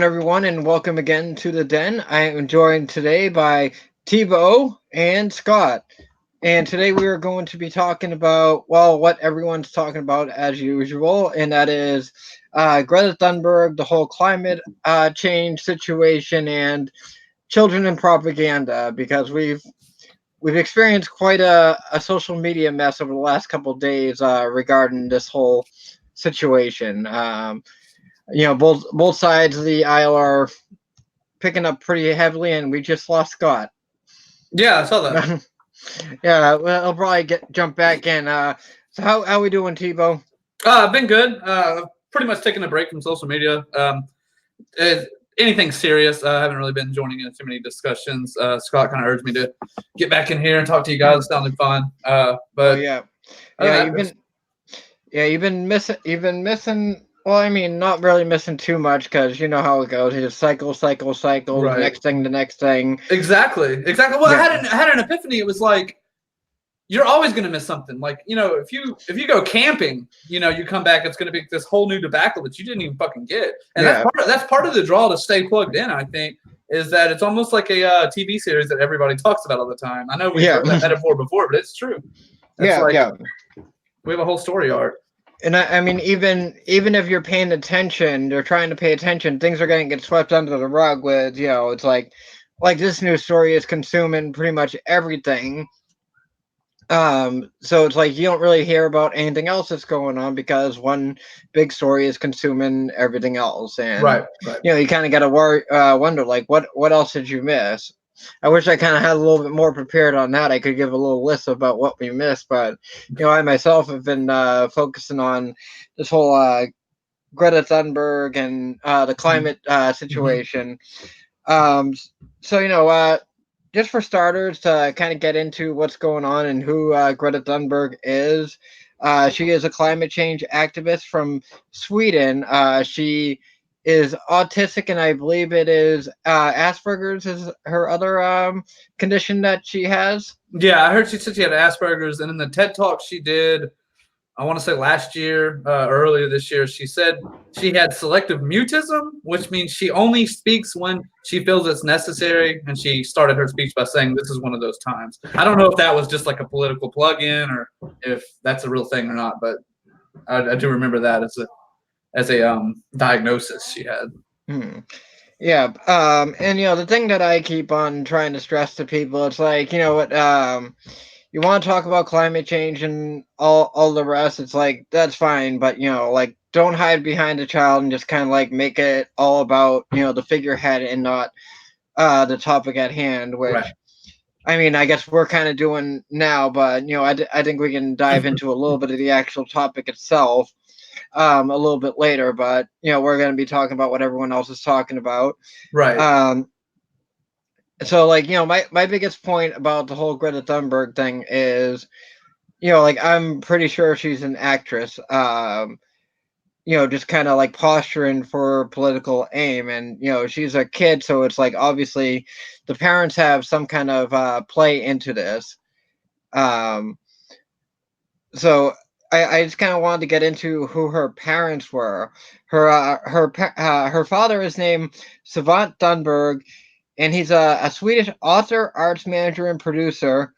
everyone, and welcome again to the Den. I am joined today by Tebow and Scott. And today we are going to be talking about, well, what everyone's talking about as usual, and that is Greta Thunberg, the whole climate change situation, and children and propaganda, because we've experienced quite a social media mess over the last couple of days regarding this whole situation. Both sides of the aisle are picking up pretty heavily, and we just lost Scott. Yeah, I saw that. Yeah, well, I'll probably jump back in. So how we doing, Tebow? I've been good. Pretty much taking a break from social media. Uh, Anything serious? I haven't really been joining in too many discussions. Scott kind of urged me to get back in here and talk to you guys. It sounded fun. Oh But yeah, other yeah. than that, You've been missing. You've been missing. Well, I mean, not really missing too much because you know how it goes. You just cycle, right. next thing, the next thing. Exactly. Well, Yeah, I had an epiphany. It was like you're always going to miss something. Like, if you go camping, you come back, it's going to be this whole new debacle that you didn't even fucking get. And yeah, that's part of the draw to stay plugged in, I think, is that it's almost like a TV series that everybody talks about all the time. I know we've yeah, heard that metaphor before, but it's true. It's yeah, like yeah. we have a whole story arc. And I mean, even if you're paying attention, you're trying to pay attention, things are going to get swept under the rug with, it's like this news story is consuming pretty much everything. So it's like you don't really hear about anything else that's going on because one big story is consuming everything else, and Right. you kind of got to wonder like what else did you miss? I wish I kind of had a little bit more prepared on that. I could give a little list about what we missed, but I myself have been focusing on this whole Greta Thunberg and the climate Mm-hmm. situation. Um, so just for starters, to kind of get into what's going on and who Greta Thunberg is. She is a climate change activist from Sweden. She is autistic, and I believe it is Asperger's is her other condition that she has. Yeah, I heard she said she had Asperger's, and in the TED talk she did, I want to say last year, earlier this year, she said she had selective mutism, which means she only speaks when she feels it's necessary. And she started her speech by saying, "This is one of those times." I don't know if that was just like a political plug-in or if that's a real thing or not, but I do remember that as a diagnosis she had. Hmm. Yeah, and the thing that I keep on trying to stress to people, it's like, what, you want to talk about climate change and all the rest, it's like that's fine, but like don't hide behind a child and just kind of like make it all about the figurehead and not the topic at hand, Right. which I mean I guess we're kind of doing now, but I think we can dive into a little bit of the actual topic itself a little bit later, but we're going to be talking about what everyone else is talking about. Right. um so like my biggest point about the whole Greta Thunberg thing is like I'm pretty sure she's an actress. Just kind of like posturing for political aim, and she's a kid, so it's like obviously the parents have some kind of play into this. Um, so I just kind of wanted to get into who her parents were. Her father is named Savant Thunberg, and he's a Swedish author, arts manager, and producer.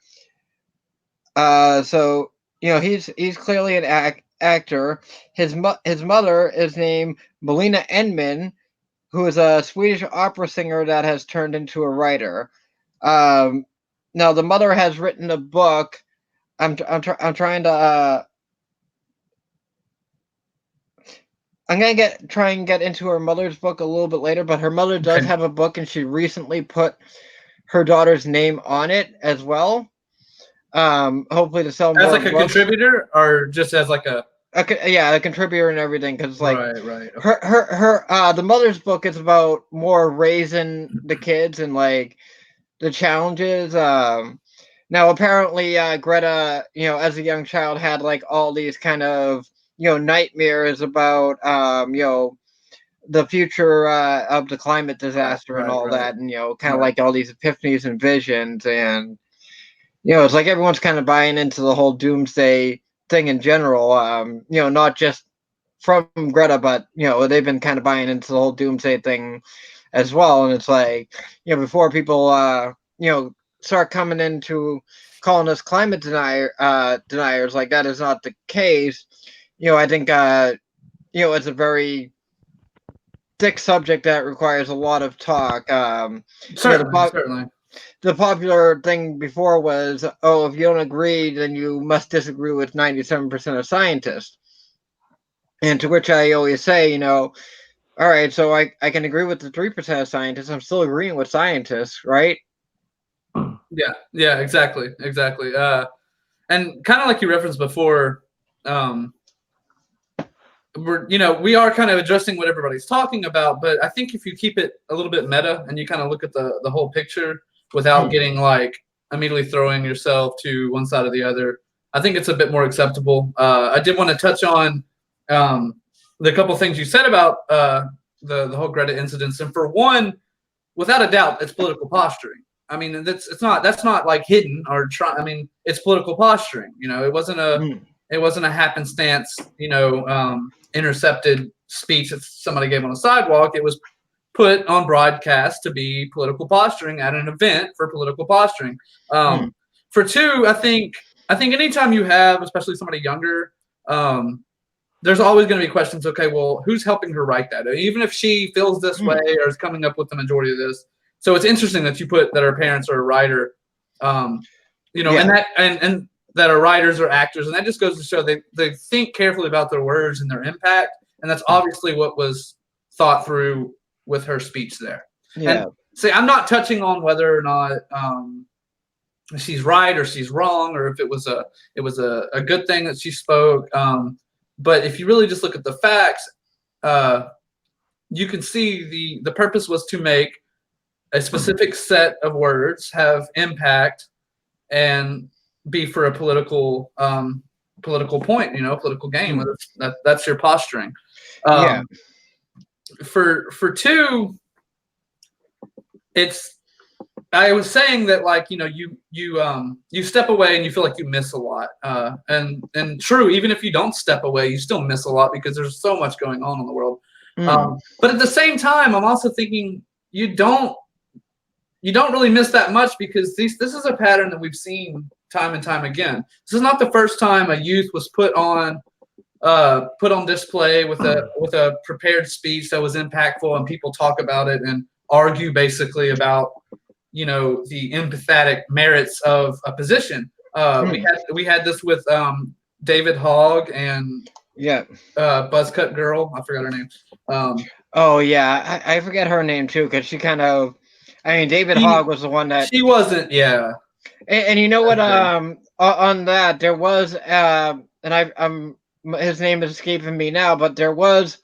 So he's clearly an actor. His mother is named Melina Enman, who is a Swedish opera singer that has turned into a writer. Um, Now the mother has written a book. I'm trying to. I'm gonna try and get into her mother's book a little bit later, but her mother does Okay. have a book, and she recently put her daughter's name on it as well. Hopefully to sell As more like a books. contributor or just as like a Yeah, a contributor and everything, because like right. Okay. her the mother's book is about more raising the kids and like the challenges. Now apparently Greta, as a young child had like all these kind of nightmares about the future of the climate disaster and all Right. that, and kind of Right. like all these epiphanies and visions, and it's like everyone's kind of buying into the whole doomsday thing in general. Not just from Greta, but they've been kind of buying into the whole doomsday thing as well. And it's like, before people start coming into calling us climate deniers, like that is not the case. I think it's a very thick subject that requires a lot of talk. Certainly. The popular thing before was, oh, if you don't agree, then you must disagree with 97% of scientists. And to which I always say, all right, so I can agree with the 3% of scientists. I'm still agreeing with scientists, right? Yeah, exactly. And kind of like you referenced before, we are kind of addressing what everybody's talking about, but I think if you keep it a little bit meta and you kind of look at the whole picture without getting like immediately throwing yourself to one side or the other, I think it's a bit more acceptable. I did want to touch on the couple things you said about the whole Greta incidents, and for one, without a doubt, it's political posturing. I mean, that's not like hidden or try. I mean, it's political posturing. It wasn't a happenstance. Intercepted speech that somebody gave on a sidewalk. It was put on broadcast to be political posturing at an event for political posturing. For two, I think anytime you have, especially somebody younger, there's always going to be questions. Okay, well, who's helping her write that? Even if she feels this way or is coming up with the majority of this. So it's interesting that you put that her parents are a writer, and that are writers or actors, and that just goes to show they think carefully about their words and their impact, and that's obviously what was thought through with her speech there. Yeah. And see, I'm not touching on whether or not she's right or she's wrong, or if it was a good thing that she spoke. But if you really just look at the facts, you can see the purpose was to make a specific set of words have impact and be for a political point, political gain. That's your posturing. For two, I was saying that, like, you step away and you feel like you miss a lot, and true, even if you don't step away, you still miss a lot because there's so much going on in the world. But at the same time, I'm also thinking you don't really miss that much, because this is a pattern that we've seen time and time again. This is not the first time a youth was put on display with a prepared speech that was impactful, and people talk about it and argue basically about the empathetic merits of a position. We had this with David Hogg and Buzzcut girl. I forgot her name. I forget her name too, because she kind of. I mean, David Hogg was the one that she wasn't. Yeah. And you know what? On that, there was and I'm his name is escaping me now, but there was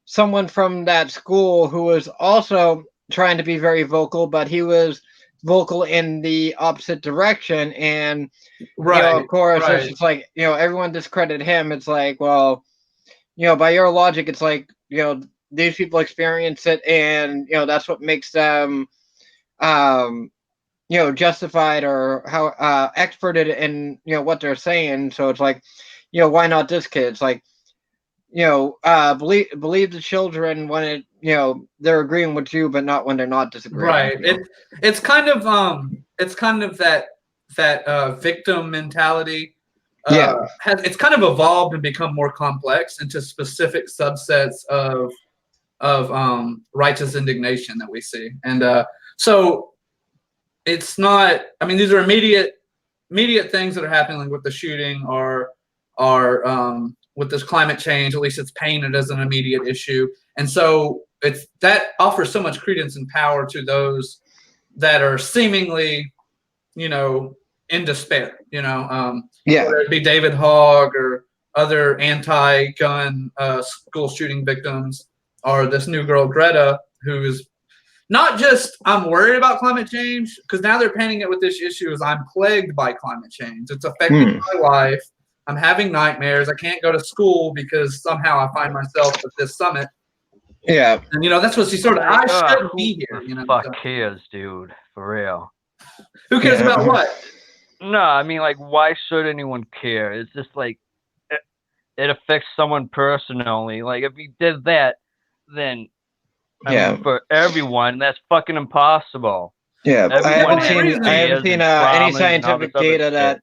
someone from that school who was also trying to be very vocal, but he was vocal in the opposite direction. And of course, it's just like everyone discredited him. It's like, well, by your logic, it's like these people experience it, and that's what makes them justified or how experted in what they're saying. So it's like, why not this kid? It's like, believe the children when it they're agreeing with you, but not when they're not disagreeing. Right. It's kind of that victim mentality. It's kind of evolved and become more complex into specific subsets of righteous indignation that we see, and so it's not. I mean, these are immediate things that are happening, like with the shooting or with this climate change. At least it's painted as an immediate issue, and so that offers so much credence and power to those that are seemingly, in despair. Whether it be David Hogg or other anti-gun school shooting victims, or this new girl Greta, who is not just I'm worried about climate change, because now they're painting it with this issue as I'm plagued by climate change. It's affecting my life. I'm having nightmares. I can't go to school because somehow I find myself at this summit. Yeah. And that's what she sort of. I shouldn't be here. Fuck cares, dude. For real. Who cares about what? No, I mean, like, why should anyone care? It's just like, it affects someone personally. Like if you did that, then I mean, for everyone, that's fucking impossible. Yeah, Everyone has I haven't fears seen and any traumas and all this scientific other data shit. that.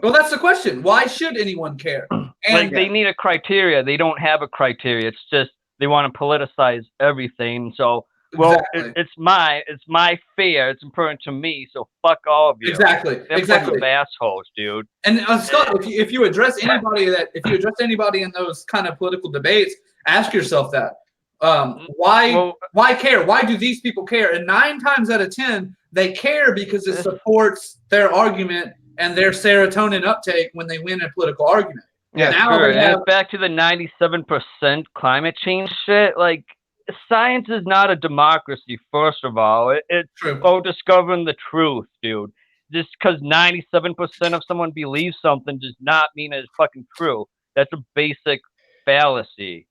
Well, that's the question. Why should anyone care? Like they need a criteria. They don't have a criteria. It's just they want to politicize everything. So, well, it's my fear. It's important to me. So fuck all of you. Exactly. They're Exactly. bunch of assholes, dude. And Scott, if you address anybody in those kind of political debates, ask yourself that. Why care? Why do these people care? And 9 times out of 10, they care because it supports their argument and their serotonin uptake when they win a political argument. Yeah, sure. And it's back to the 97% climate change shit. Like, science is not a democracy, first of all. It's about discovering the truth, dude. Just because 97% of someone believes something does not mean it's fucking true. That's a basic fallacy.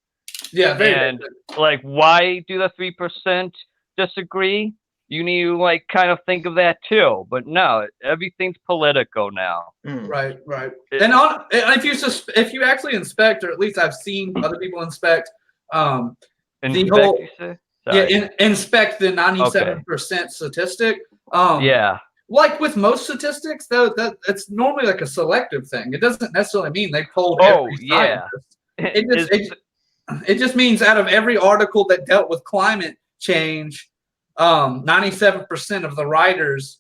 Yeah, and like, why do the 3% disagree? You need to like kind of think of that too. But no, everything's political now. Right. And if you actually inspect, or at least I've seen other people inspect, inspect the 97% statistic. Like with most statistics, though, that it's normally like a selective thing. It doesn't necessarily mean they polled every scientist. It just means out of every article that dealt with climate change, 97% of the writers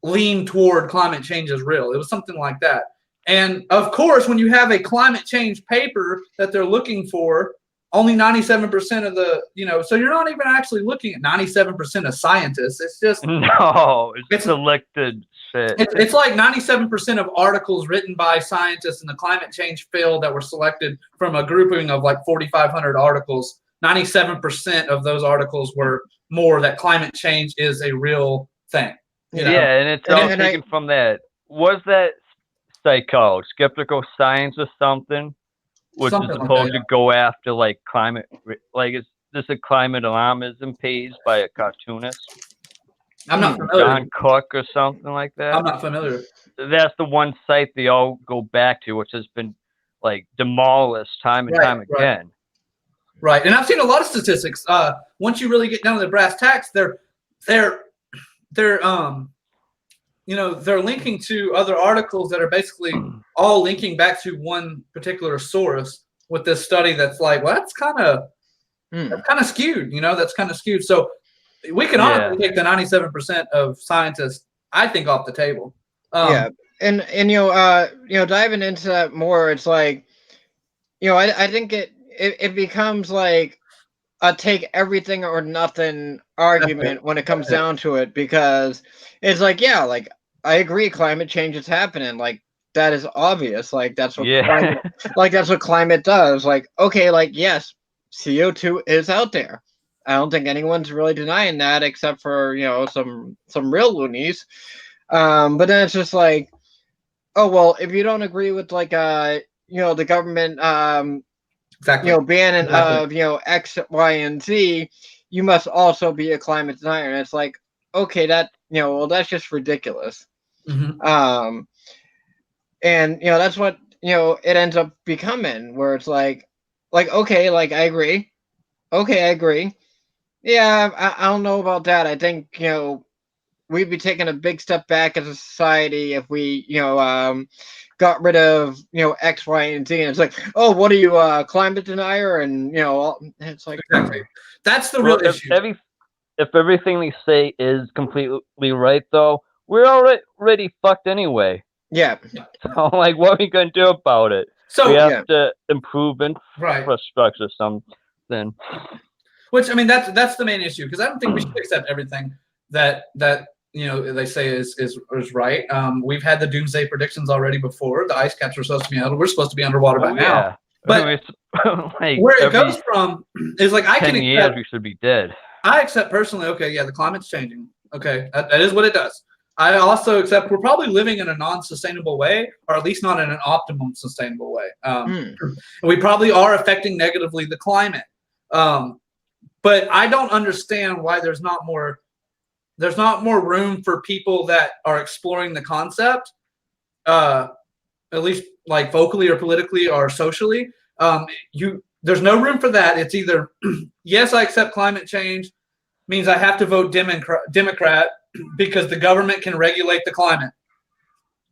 lean toward climate change is real. It was something like that. And of course, when you have a climate change paper that they're looking for, only 97% of the, so you're not even actually looking at 97% of scientists. It's just it's selected shit. It's like 97% of articles written by scientists in the climate change field that were selected from a grouping of like 4,500 articles. 97% of those articles were more that climate change is a real thing. Yeah, and it's all taken from that. Was that psycho, skeptical science or something? Which is supposed to go after like climate, like is this a climate alarmism page by a cartoonist? I'm not familiar. John Cook or something like that. I'm not familiar. That's the one site they all go back to, which has been like demolished time and time again. Right, and I've seen a lot of statistics. Once you really get down to the brass tacks, they're linking to other articles that are basically all linking back to one particular source with this study that's like, well, that's kind of skewed, that's kind of skewed. So we can honestly take the 97% of scientists, I think, off the table. And diving into that more, it's like, I think it becomes like a take everything or nothing argument when it comes down to it, because it's like, like I agree, climate change is happening. Like that is obvious. Like that's what that's what climate does. Like, okay, like yes, CO2 is out there. I don't think anyone's really denying that except for, some real loonies. But then it's just like, oh well, if you don't agree with like the government banning of X, Y, and Z, you must also be a climate denier. And it's like, okay, that well, that's just ridiculous. And that's what it ends up becoming, where it's like okay, like I agree. Okay, I agree. Yeah, I don't know about that. I think we'd be taking a big step back as a society if we got rid of X, Y, and Z. And it's like, oh, what are you, climate denier? And it's like that's the real issue. If everything they say is completely right, though, we're already fucked anyway. Yeah. So, like, what are we gonna do about it? So we have to improve infrastructure, something. Which, I mean, that's the main issue, because I don't think we should accept everything that they say is right. We've had the doomsday predictions already before. The ice caps are supposed to be melted. We're supposed to be underwater by now. But like where it goes from is like, I can 10 years we should be dead. I accept personally, okay, the climate's changing. Okay, that is what it does. I also accept we're probably living in a non-sustainable way, or at least not in an optimum sustainable way. And we probably are affecting negatively the climate. But I don't understand why there's not more room for people that are exploring the concept. At least like vocally or politically or socially. There's no room for that. It's either yes, I accept climate change, means I have to vote Democrat because the government can regulate the climate.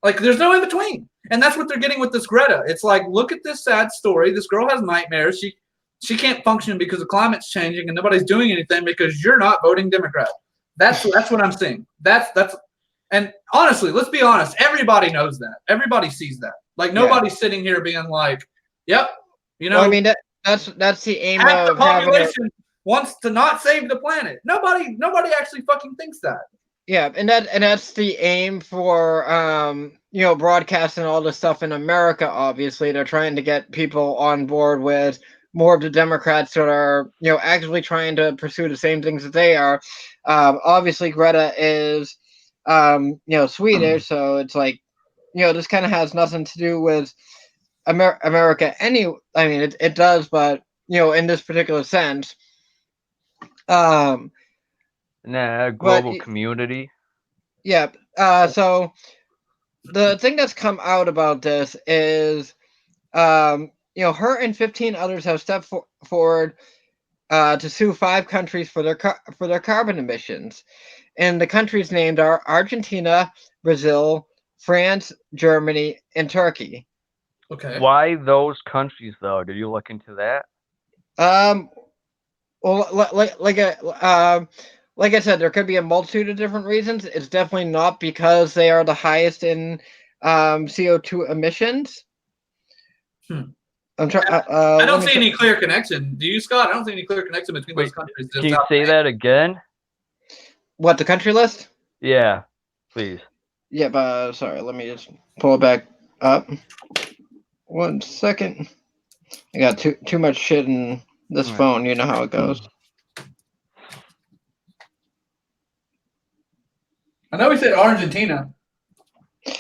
Like there's no in between, and that's what they're getting with this Greta. It's like, look at this sad story. This girl has nightmares. She can't function because the climate's changing, and nobody's doing anything because you're not voting Democrat. That's what I'm seeing. That's and honestly, let's be honest. Everybody knows that. Everybody sees that. Like nobody's sitting here being like, "Yep, you know." Well, I mean that's the aim half of the population wants to not save the planet. Nobody actually fucking thinks that. Yeah, and that's the aim for broadcasting all this stuff in America. Obviously, they're trying to get people on board with more of the Democrats that are actively trying to pursue the same things that they are. Obviously, Greta is Swedish, so it's like this kind of has nothing to do with America. I mean, it does, but in this particular sense. Global community. Yeah. So the thing that's come out about this is, her and 15 others have stepped forward to sue 5 countries for their carbon emissions, and the countries named are Argentina, Brazil, France, Germany, and Turkey. Okay. Why those countries though? Did you look into that? Well, like I said, there could be a multitude of different reasons. It's definitely not because they are the highest in CO2 emissions. I'm trying. I don't see any clear connection. Do you, Scott? I don't see any clear connection between those countries. Can you say that again? What, the country list? Yeah, please. Yeah, but sorry, let me just pull it back up. 1 second. I got too much shit in this phone. You know how it goes. I know we said Argentina.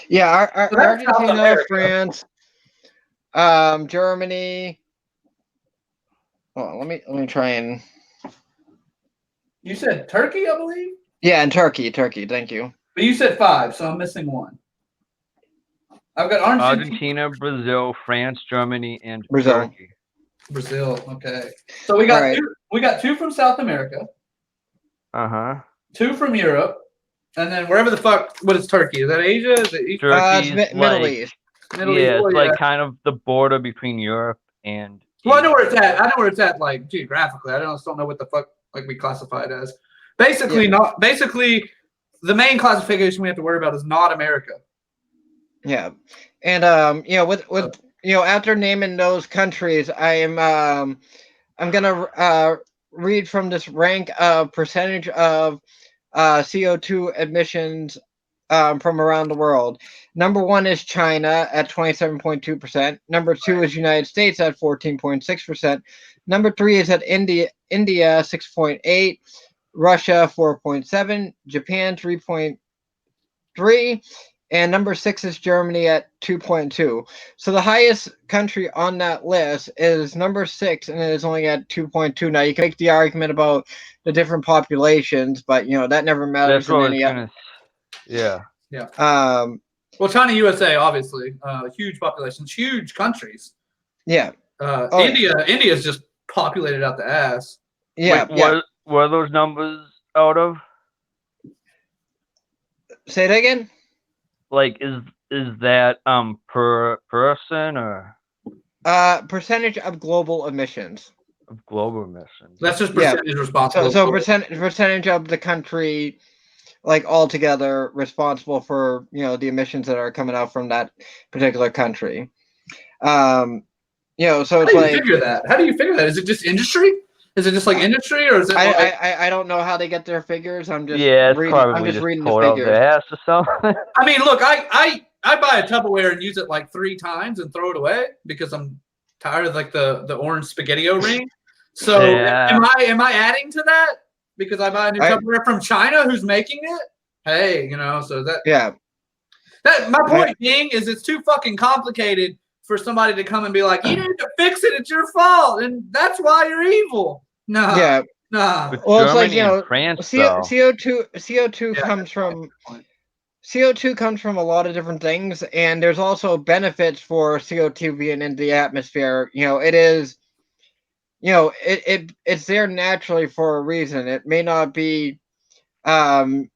Yeah, Argentina, France, Germany. Well, let me try and. You said Turkey, I believe. Yeah, and Turkey. Thank you. But you said 5, so I'm missing 1. I've got Argentina, Brazil, France, Germany, and Brazil. Turkey. Brazil. Okay. So we got two. We got 2 from South America. 2 from Europe. And then wherever the fuck, what is Turkey? Is that Asia? Is it East? Middle East. It's like kind of the border between Europe and. Well, I know where it's at. I know where it's at, like geographically. I just don't know what the fuck like we classify it as. Basically, the main classification we have to worry about is not America. Yeah, and with after naming those countries, I'm gonna read from this rank of percentage of CO2 emissions from around the world. Number 1 is China at 27.2%. Number 2 is United States at 14.6%. Number 3 is at India 6.8%. Russia 4.7%. Japan 3.3%. And number 6 is Germany at 2.2%. So the highest country on that list is number 6, and it is only at 2.2%. Now you can make the argument about the different populations, but that never matters in any. Yeah. Well, China, USA, obviously, huge populations, huge countries. Yeah. India is just populated out the ass. Yeah. Were those numbers out of? Say it again. Like, is that per person or? Percentage of global emissions. Of global emissions. That's just percentage responsible. So percentage of the country, like altogether, responsible for the emissions that are coming out from that particular country. So it's How do you figure that? How do you figure that? Is it just industry? Is it just like industry, or is it? I don't know how they get their figures. I'm just reading the figures. Ass or something. I mean, look, I buy a Tupperware and use it like 3 times and throw it away because I'm tired of like the orange spaghettio ring. So am I adding to that because I buy a new Tupperware from China who's making it? Hey, so that That my point being is it's too fucking complicated for somebody to come and be like, you need to fix it, it's your fault, and that's why you're evil. No. Yeah. Nah. Well, it's like, France, CO2 comes from CO2 comes from a lot of different things, and there's also benefits for CO2 being in the atmosphere. It is, it's there naturally for a reason. It may not be, um,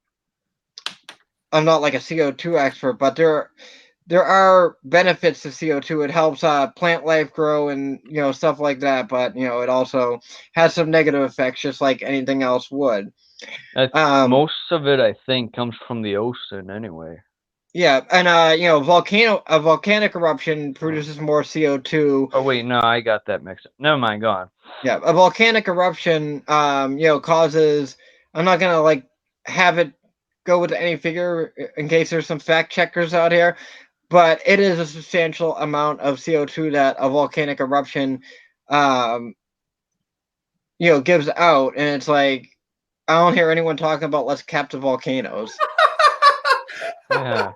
I'm not like a CO2 expert, but there are benefits to CO2. It helps plant life grow and stuff like that. But it also has some negative effects, just like anything else would. Most of it, I think, comes from the ocean anyway. Yeah, and a volcanic eruption produces more CO2. Oh wait, no, I got that mixed up. Never mind, go on. Yeah, a volcanic eruption, causes. I'm not gonna like have it go with any figure in case there's some fact checkers out here, but it is a substantial amount of CO2 that a volcanic eruption, um, gives out, and it's like I don't hear anyone talking about let's cap the volcanoes. Yeah.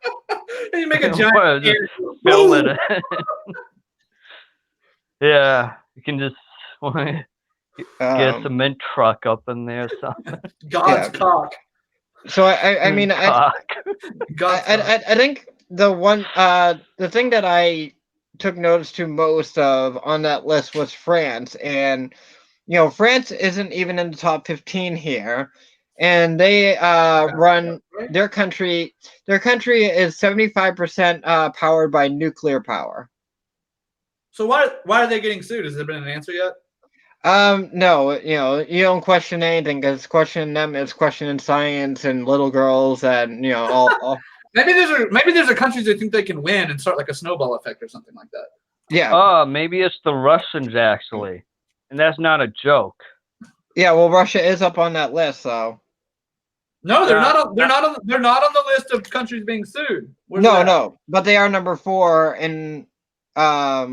And you make a giant just fill it in. Yeah, you can just get a cement truck up in there or something. God's cock. So I mean I think the thing that I took notice to most of on that list was France, and France isn't even in the top 15 here, and they run their country. Their country is 75% powered by nuclear power. So why are they getting sued? Has there been an answer yet? No, you don't question anything because questioning them is questioning science and little girls and all. Maybe there's a countries that think they can win and start like a snowball effect or something like that. Yeah. Oh, maybe it's the Russians actually, and that's not a joke. Yeah, well, Russia is up on that list, so. No, they're not. They're not on the list of countries being sued. No, but they are number 4 in. They are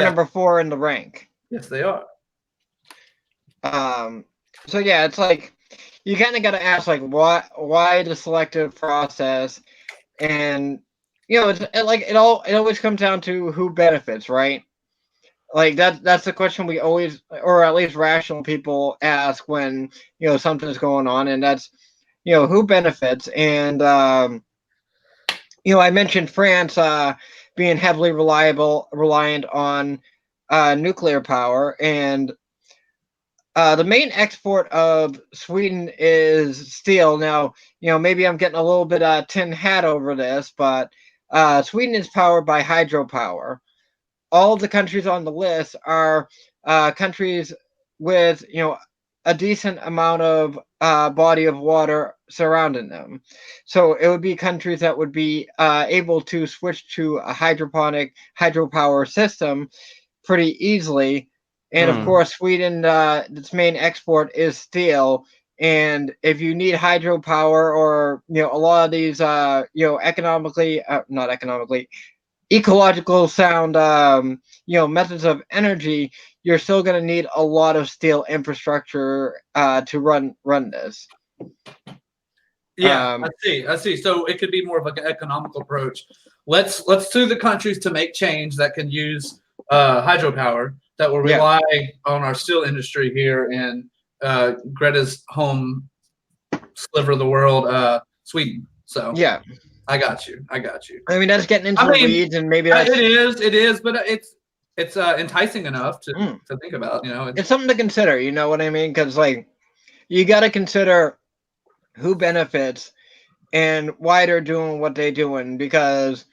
number 4 in the rank. Yes, they are. So yeah, it's like you kind of got to ask like why the selective process, and it always comes down to who benefits, right? Like that's the question we always, or at least rational people ask when something's going on, and that's who benefits. And I mentioned France being heavily reliant on nuclear power, and the main export of Sweden is steel. Now, maybe I'm getting a little bit tin hat over this, but Sweden is powered by hydropower. All of the countries on the list are countries with, a decent amount of body of water surrounding them. So it would be countries that would be able to switch to a hydropower system pretty easily. And of course, Sweden, its main export is steel. And if you need hydropower or a lot of these not economically, ecological sound methods of energy, you're still going to need a lot of steel infrastructure to run this. Yeah, I see. So it could be more of like an economical approach. Let's sue the countries to make change that can use hydropower that will rely on our steel industry here in Greta's home sliver of the world, Sweden. So yeah, I got you. I mean, that's getting into the weeds, and maybe that's, it is, but it's enticing enough to think about. It's something to consider. You know what I mean? Because like you got to consider who benefits and why they're doing what they're doing. Because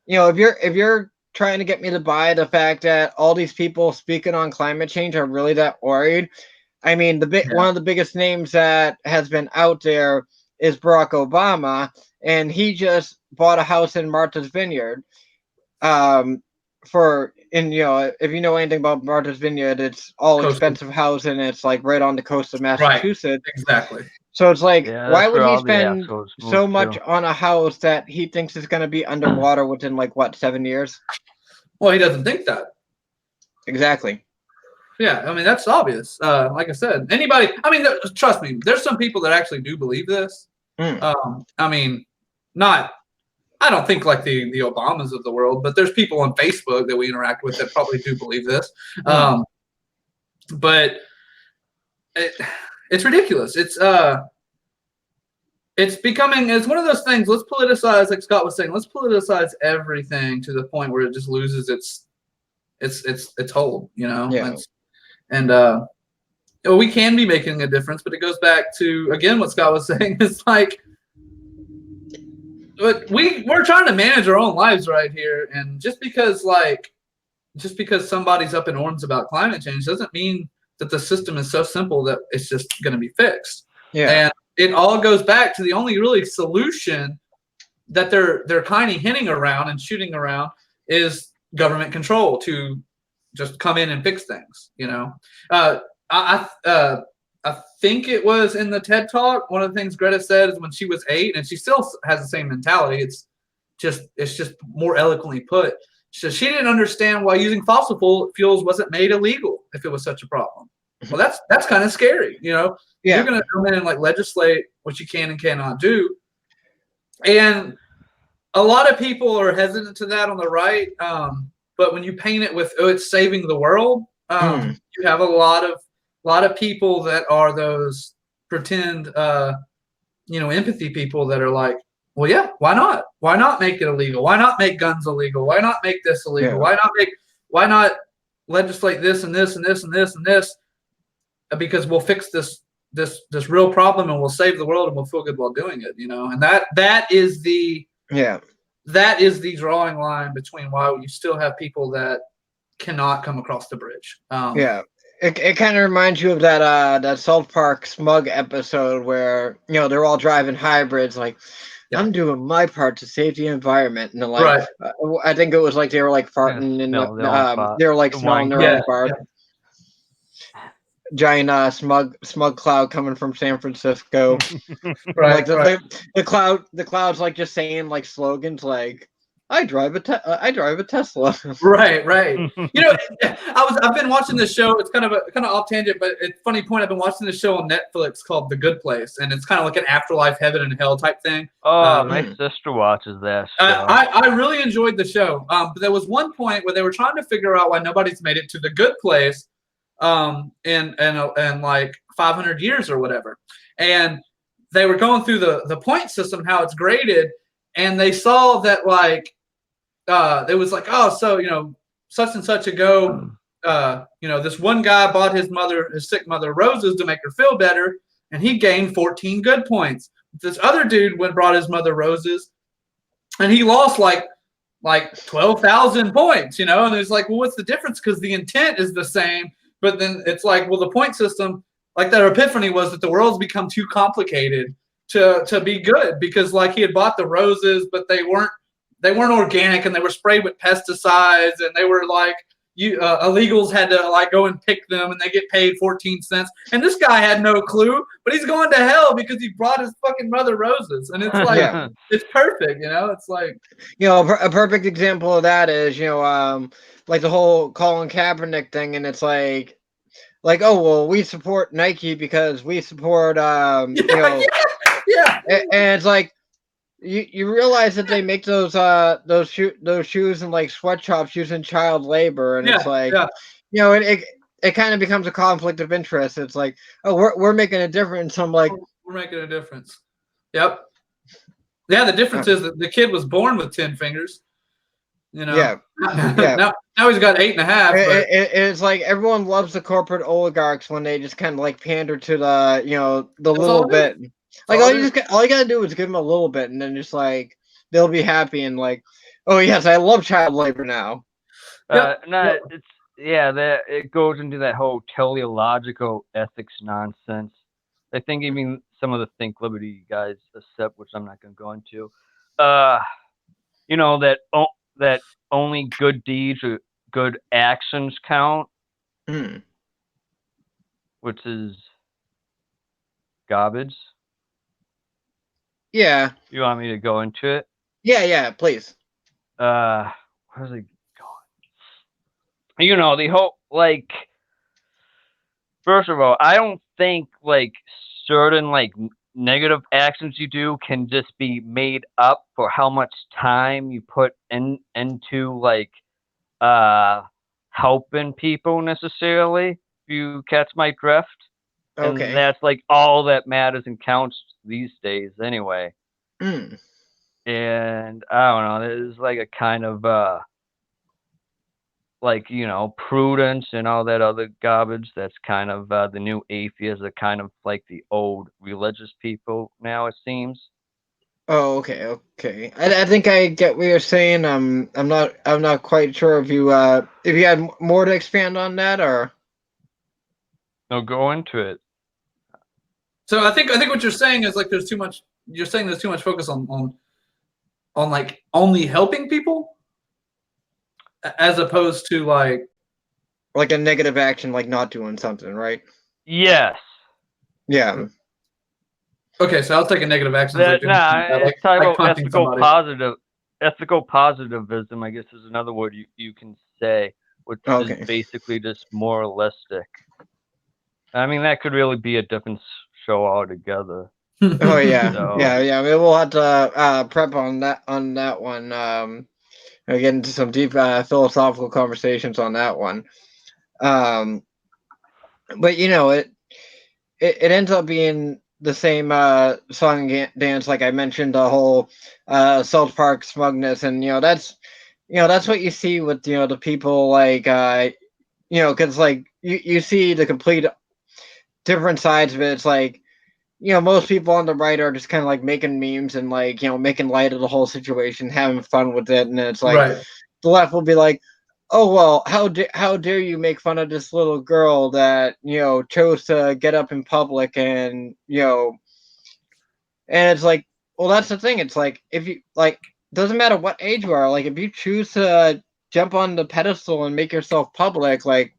if you're trying to get me to buy the fact that all these people speaking on climate change are really that worried, I mean, one of the biggest names that has been out there is Barack Obama, and he just bought a house in Martha's Vineyard. If you know anything about Martha's Vineyard, it's all expensive housing. It's like right on the coast of Massachusetts. Right, exactly. So it's like, why would he spend so much on a house that he thinks is going to be underwater within 7 years? Well, he doesn't think that. Exactly. Yeah, I mean, that's obvious. Like I said, anybody, I mean, trust me, there's some people that actually do believe this. I mean, I don't think like the Obamas of the world, but there's people on Facebook that we interact with that probably do believe this. But it's ridiculous. It's it's one of those things. Let's politicize, like Scott was saying. Let's politicize everything to the point where it just loses its hold. Yeah. We can be making a difference, but it goes back to again what Scott was saying. It's like, but we're trying to manage our own lives right here, and just because somebody's up in arms about climate change doesn't mean that the system is so simple that it's just going to be fixed. Yeah. And it all goes back to the only really solution that they're kind of hinting around and shooting around is government control to just come in and fix things. I think it was in the TED Talk. One of the things Greta said is when she was 8, and she still has the same mentality. It's just more eloquently put. So she didn't understand why using fossil fuels wasn't made illegal if it was such a problem. Well, that's kind of scary. Yeah. You're going to come in and like legislate what you can and cannot do. And a lot of people are hesitant to that on the right. But when you paint it with, it's saving the world, you have a lot of people that are those pretend, empathy people that are like, well, yeah, why not? Why not make it illegal? Why not make guns illegal? Why not make this illegal? Yeah. Why not legislate this and this and this and this and this? Because we'll fix this real problem and we'll save the world and we'll feel good while doing it, And that is the drawing line between why you still have people that cannot come across the bridge. It kind of reminds you of that South Park Smug episode where they're all driving hybrids. Like, I'm doing my part to save the environment, and then like I think it was like they were like farting in they were like smelling their own fart. Yeah. Giant smug cloud coming from San Francisco. Like the cloud's like just saying like slogans like, I drive a Tesla. Right. I've been watching this show. It's kind of off tangent, but it's a funny point. I've been watching this show on Netflix called The Good Place, and it's kind of like an afterlife, heaven and hell type thing. Oh, my sister watches that show. I really enjoyed the show. But there was one point where they were trying to figure out why nobody's made it to the good place, in like 500 years or whatever, and they were going through the point system, how it's graded, and they saw that like. It was like, oh, so such and such ago, this one guy bought his sick mother roses to make her feel better, and he gained 14 good points. This other dude brought his mother roses, and he lost like 12,000 points. And it's like, well, what's the difference? Because the intent is the same, but then it's like, well, the point system, like their epiphany was that the world's become too complicated to be good, because like he had bought the roses, but they weren't organic, and they were sprayed with pesticides, and they were like illegals had to like go and pick them, and they get paid 14 cents. And this guy had no clue, but he's going to hell because he brought his fucking mother roses. And it's like, it's perfect. It's like, a perfect example of that is, like the whole Colin Kaepernick thing. And it's like, oh, well, we support Nike because we support, and it's like, You realize that they make those shoes in like sweatshops using child labor, and it's like, it kind of becomes a conflict of interest. It's like, oh, we're making a difference. I'm like, we're making a difference. Yep. Yeah, the difference is that the kid was born with 10 fingers. Yeah. Now he's got 8.5. It's like everyone loves the corporate oligarchs when they just kind of like pander to the little bit. Like all you gotta do is give them a little bit, and then just like they'll be happy and like, oh yes, I love child labor now. It goes into that whole teleological ethics nonsense. I think even some of the Think Liberty guys accept, which I'm not going to go into. That only good deeds or good actions count, which is garbage. Yeah. You want me to go into it? Yeah, please. Where's it going? The whole, like, first of all, I don't think, like, certain, like, negative actions you do can just be made up for how much time you put into, like, helping people necessarily, if you catch my drift. And that's like all that matters and counts these days anyway. Mm. And I don't know, there's like a kind of like, you know, prudence and all that other garbage that's kind of the new atheists are kind of like the old religious people now, it seems. Oh, okay. I think I get what you're saying. I'm not quite sure if you had more to expand on that, or No, go into it. So I think what you're saying is like there's too much. You're saying there's too much focus on like only helping people, as opposed to like a negative action, like not doing something, right? Yes. Yeah. Okay, so I'll take a negative action. It's talking about ethical positivism, I guess, is another word you can say, which is basically just moralistic. I mean, that could really be a different show altogether. Oh yeah, So, yeah. We'll have to prep on that one. Get into some deep philosophical conversations on that one. But you know, it ends up being the same song and dance, like I mentioned, the whole South Park smugness, and that's what you see with the people like because like you see the complete different sides of it. It's like most people on the right are just kind of like making memes and like making light of the whole situation, having fun with it, and it's like the left will be like, oh well, how dare you make fun of this little girl that chose to get up in public, and and it's like, well, that's the thing. It's like, if you like, doesn't matter what age you are, like if you choose to jump on the pedestal and make yourself public, like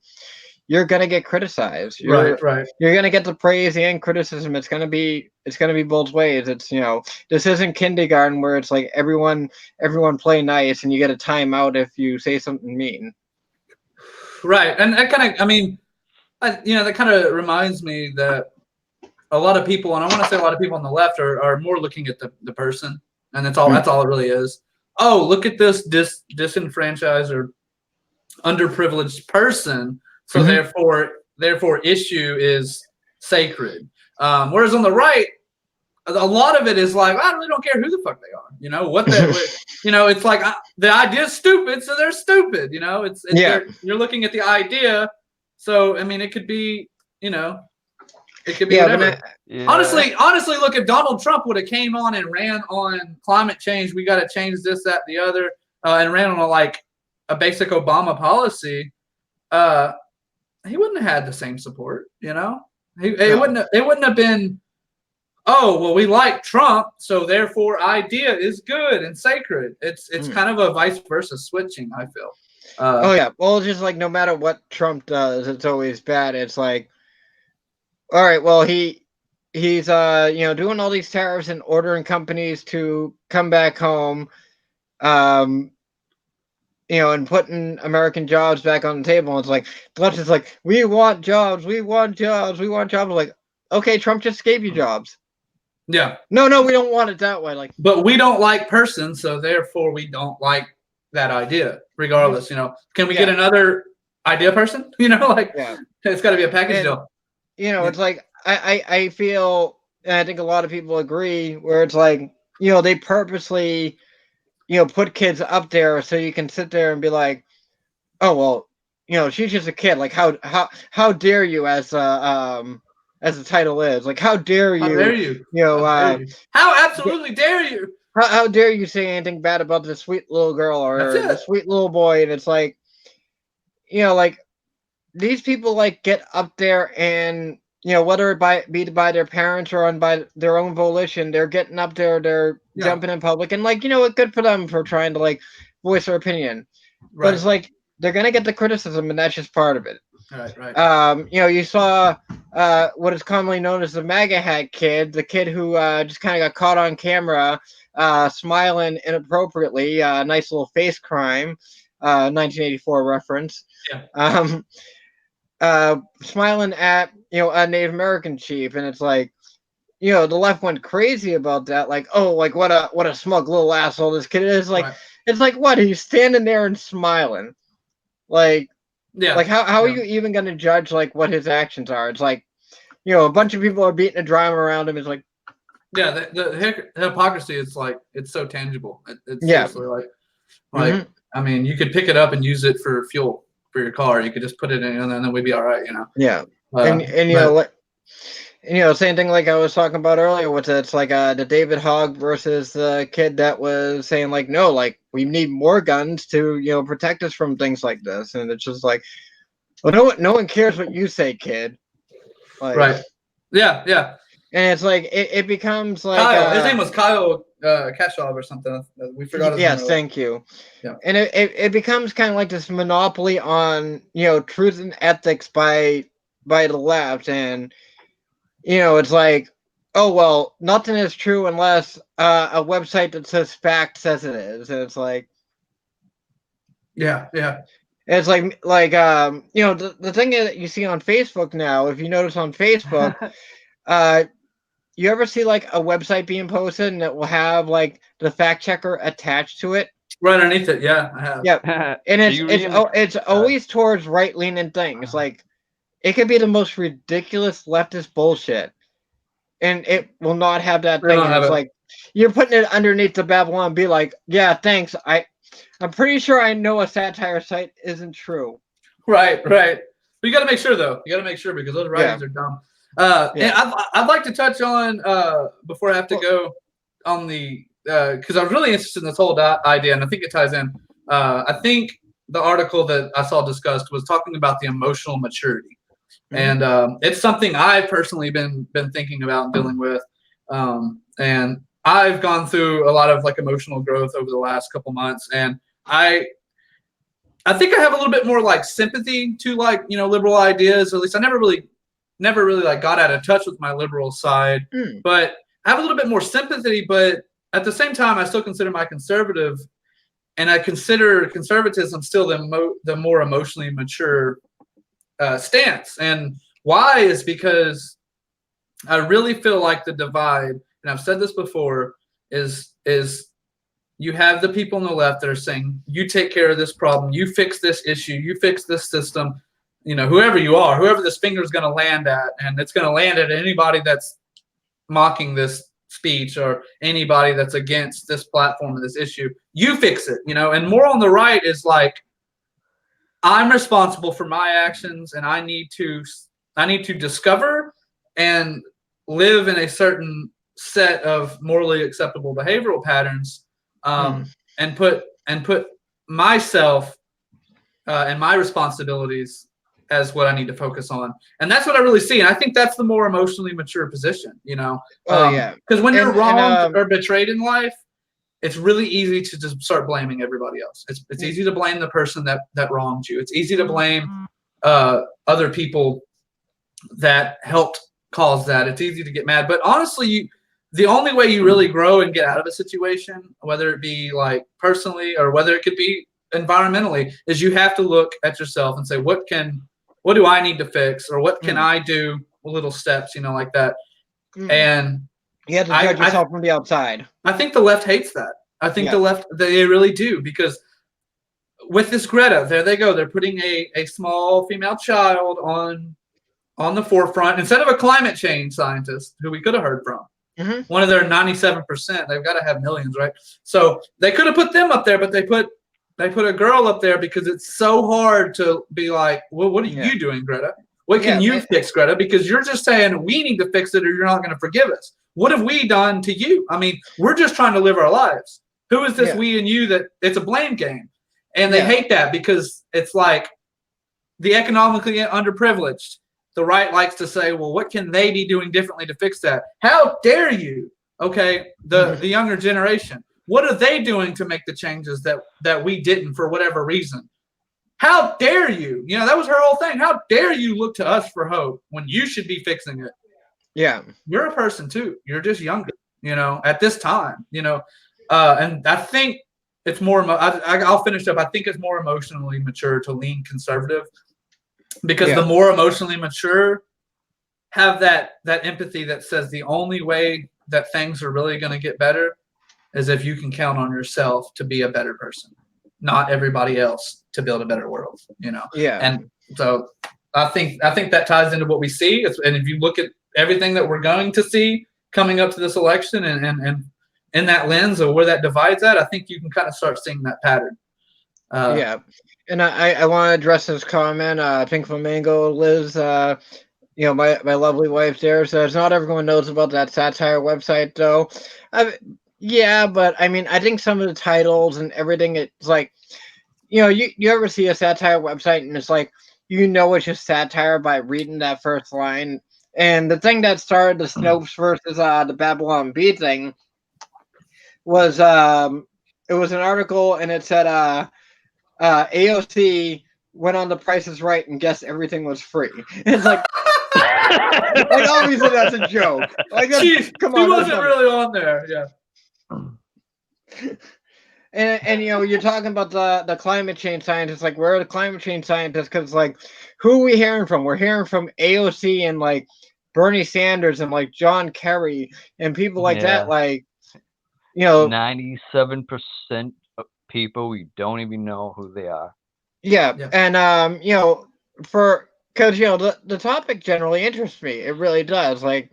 you're gonna get criticized. You're gonna get the praise and criticism. It's gonna be both ways. It's this isn't kindergarten where it's like everyone play nice and you get a timeout if you say something mean. Right, and that kind of, I mean, that kind of reminds me that a lot of people, and I want to say a lot of people on the left are more looking at the person, and that's all it really is. Oh, look at this disenfranchised or underprivileged person, so therefore issue is sacred. Whereas on the right, a lot of it is like, I really don't care who the fuck they are. What they, it's like the idea is stupid, so they're stupid. It's you're looking at the idea. So I mean, it could be it could be whatever. Honestly, look, if Donald Trump would have came on and ran on climate change, we got to change this, that, the other, and ran on a basic Obama policy, he wouldn't have had the same support. It wouldn't have been, oh well, we like Trump, so therefore idea is good and sacred. It's kind of a vice versa switching, I feel. Oh yeah, well, it's just like no matter what Trump does, it's always bad. It's like, all right, well, he's doing all these tariffs and ordering companies to come back home, and putting American jobs back on the table. And it's like the left is like, we want jobs. Like, okay, Trump just gave you jobs. Yeah. No, we don't want it that way. Like, but we don't like person, so therefore we don't like that idea. Regardless, can we get another idea person? It's got to be a package deal. It's like I feel, and I think a lot of people agree, where it's like they purposely put kids up there so you can sit there and be like, oh well, she's just a kid. Like how dare you, as the title is, like how dare you? How absolutely dare you? How dare you say anything bad about the sweet little girl or the sweet little boy? And it's like, like these people get up there and whether it be by their parents or by their own volition, they're getting up there, they're jumping in public, and it's good for them for trying to voice their opinion. Right. But it's like they're gonna get the criticism, and that's just part of it. Right. You saw what is commonly known as the MAGA hat kid, the kid who just kind of got caught on camera smiling inappropriately. Nice little face crime, 1984 reference. Yeah. Smiling at a Native American chief, and it's like the left went crazy about that. Like, oh, like what a smug little asshole this kid is. Like, it's like, what, he's standing there and smiling, like. Yeah. Like how are you even going to judge what his actions are? It's like a bunch of people are beating a drum around him. It's like, yeah, the hypocrisy is like, it's so tangible. It's yeah. seriously like I mean, you could pick it up and use it for fuel for your car. You could just put it in, and then we'd be all right, Yeah, same thing like I was talking about earlier with it's like the David Hogg versus the kid that was saying like, no, like we need more guns to protect us from things like this, and it's just like, well, no one cares what you say, kid. Like, right. Yeah. And it's like it becomes like Kyle. His name was Kyle Kashov or something. We forgot his name. Yes, thank you. Yeah. And it becomes kind of like this monopoly on truth and ethics by the left, and it's like, oh well, nothing is true unless a website that says fact says it is, and it's like, yeah. It's like the thing that you see on Facebook now. If you notice on Facebook, you ever see like a website being posted and it will have like the fact checker attached to it? Right underneath it, yeah, I have. Yep. And it's always towards right leaning things. Like it could be the most ridiculous leftist bullshit, and it will not have that thing. It's like you're putting it underneath the Babylon and be like, yeah, thanks. I'm pretty sure I know a satire site isn't true. Right. But you got to make sure though. You got to make sure because those writings are dumb. And I'd like to touch on before I have to go on the because I was really interested in this whole idea, and I think it ties in. I think the article that I saw discussed was talking about the emotional maturity, and it's something I've personally been thinking about and dealing with, and I've gone through a lot of like emotional growth over the last couple months, and I think I have a little bit more like sympathy to like liberal ideas. Or at least I never really like got out of touch with my liberal side, but I have a little bit more sympathy. But at the same time, I still consider my conservative, and I consider conservatism still the more emotionally mature stance. And why is because I really feel like the divide, and I've said this before, is you have the people on the left that are saying, you take care of this problem, you fix this issue, you fix this system, whoever you are, whoever this finger is going to land at, and it's going to land at anybody that's mocking this speech or anybody that's against this platform or this issue, you fix it, and more on the right is like, I'm responsible for my actions, and I need to discover and live in a certain set of morally acceptable behavioral patterns, and put myself and my responsibilities as what I need to focus on. And that's what I really see. And I think that's the more emotionally mature position, because when you're wronged or betrayed in life, it's really easy to just start blaming everybody else. It's easy to blame the person that wronged you. It's easy to blame other people that helped cause that. It's easy to get mad. But honestly, the only way you really grow and get out of a situation, whether it be like personally or whether it could be environmentally, is you have to look at yourself and say, what do I need to fix, or what can I do? Little steps, like that. And you have to judge yourself from the outside. I think the left hates that. I think the left, they really do, because with this Greta, there they go. They're putting a small female child on the forefront instead of a climate change scientist who we could have heard from. One of their 97%. They've got to have millions, right? So they could have put them up there, but they put a girl up there because it's so hard to be like, well, what are you doing, Greta? What can you fix, Greta? Because you're just saying we need to fix it or you're not going to forgive us. What have we done to you? I mean, we're just trying to live our lives. Who is this we and you that it's a blame game? And they hate that because it's like the economically underprivileged. The right likes to say, well, what can they be doing differently to fix that? How dare you? Okay, the younger generation. What are they doing to make the changes that we didn't for whatever reason? How dare you? That was her whole thing. How dare you look to us for hope when you should be fixing it? Yeah. You're a person too. You're just younger, at this time, and I think it's more, I'll finish up. I think it's more emotionally mature to lean conservative, because the more emotionally mature have that empathy that says the only way that things are really going to get better is if you can count on yourself to be a better person, not everybody else to build a better world, Yeah. And so I think that ties into what we see. And if you look at everything that we're going to see coming up to this election, and in that lens of where that divides at, I think you can kind of start seeing that pattern. Yeah, and I want to address this comment. Pink Flamingo Liz, my lovely wife there says not everyone knows about that satire website though. Yeah, but I mean, I think some of the titles and everything, it's like, you ever see a satire website and it's like, it's just satire by reading that first line. And the thing that started the Snopes versus the Babylon Bee thing was it was an article and it said AOC went on The Price is Right and guessed everything was free. It's like, like obviously that's a joke. Like, come on, she wasn't really on there. Yeah. And you're talking about the climate change scientists. Like, where are the climate change scientists? Because like, who are we hearing from? We're hearing from AOC and like Bernie Sanders and like John Kerry and people like that. Like, 97% of people, we don't even know who they are. Yeah. And because the topic generally interests me. It really does. Like,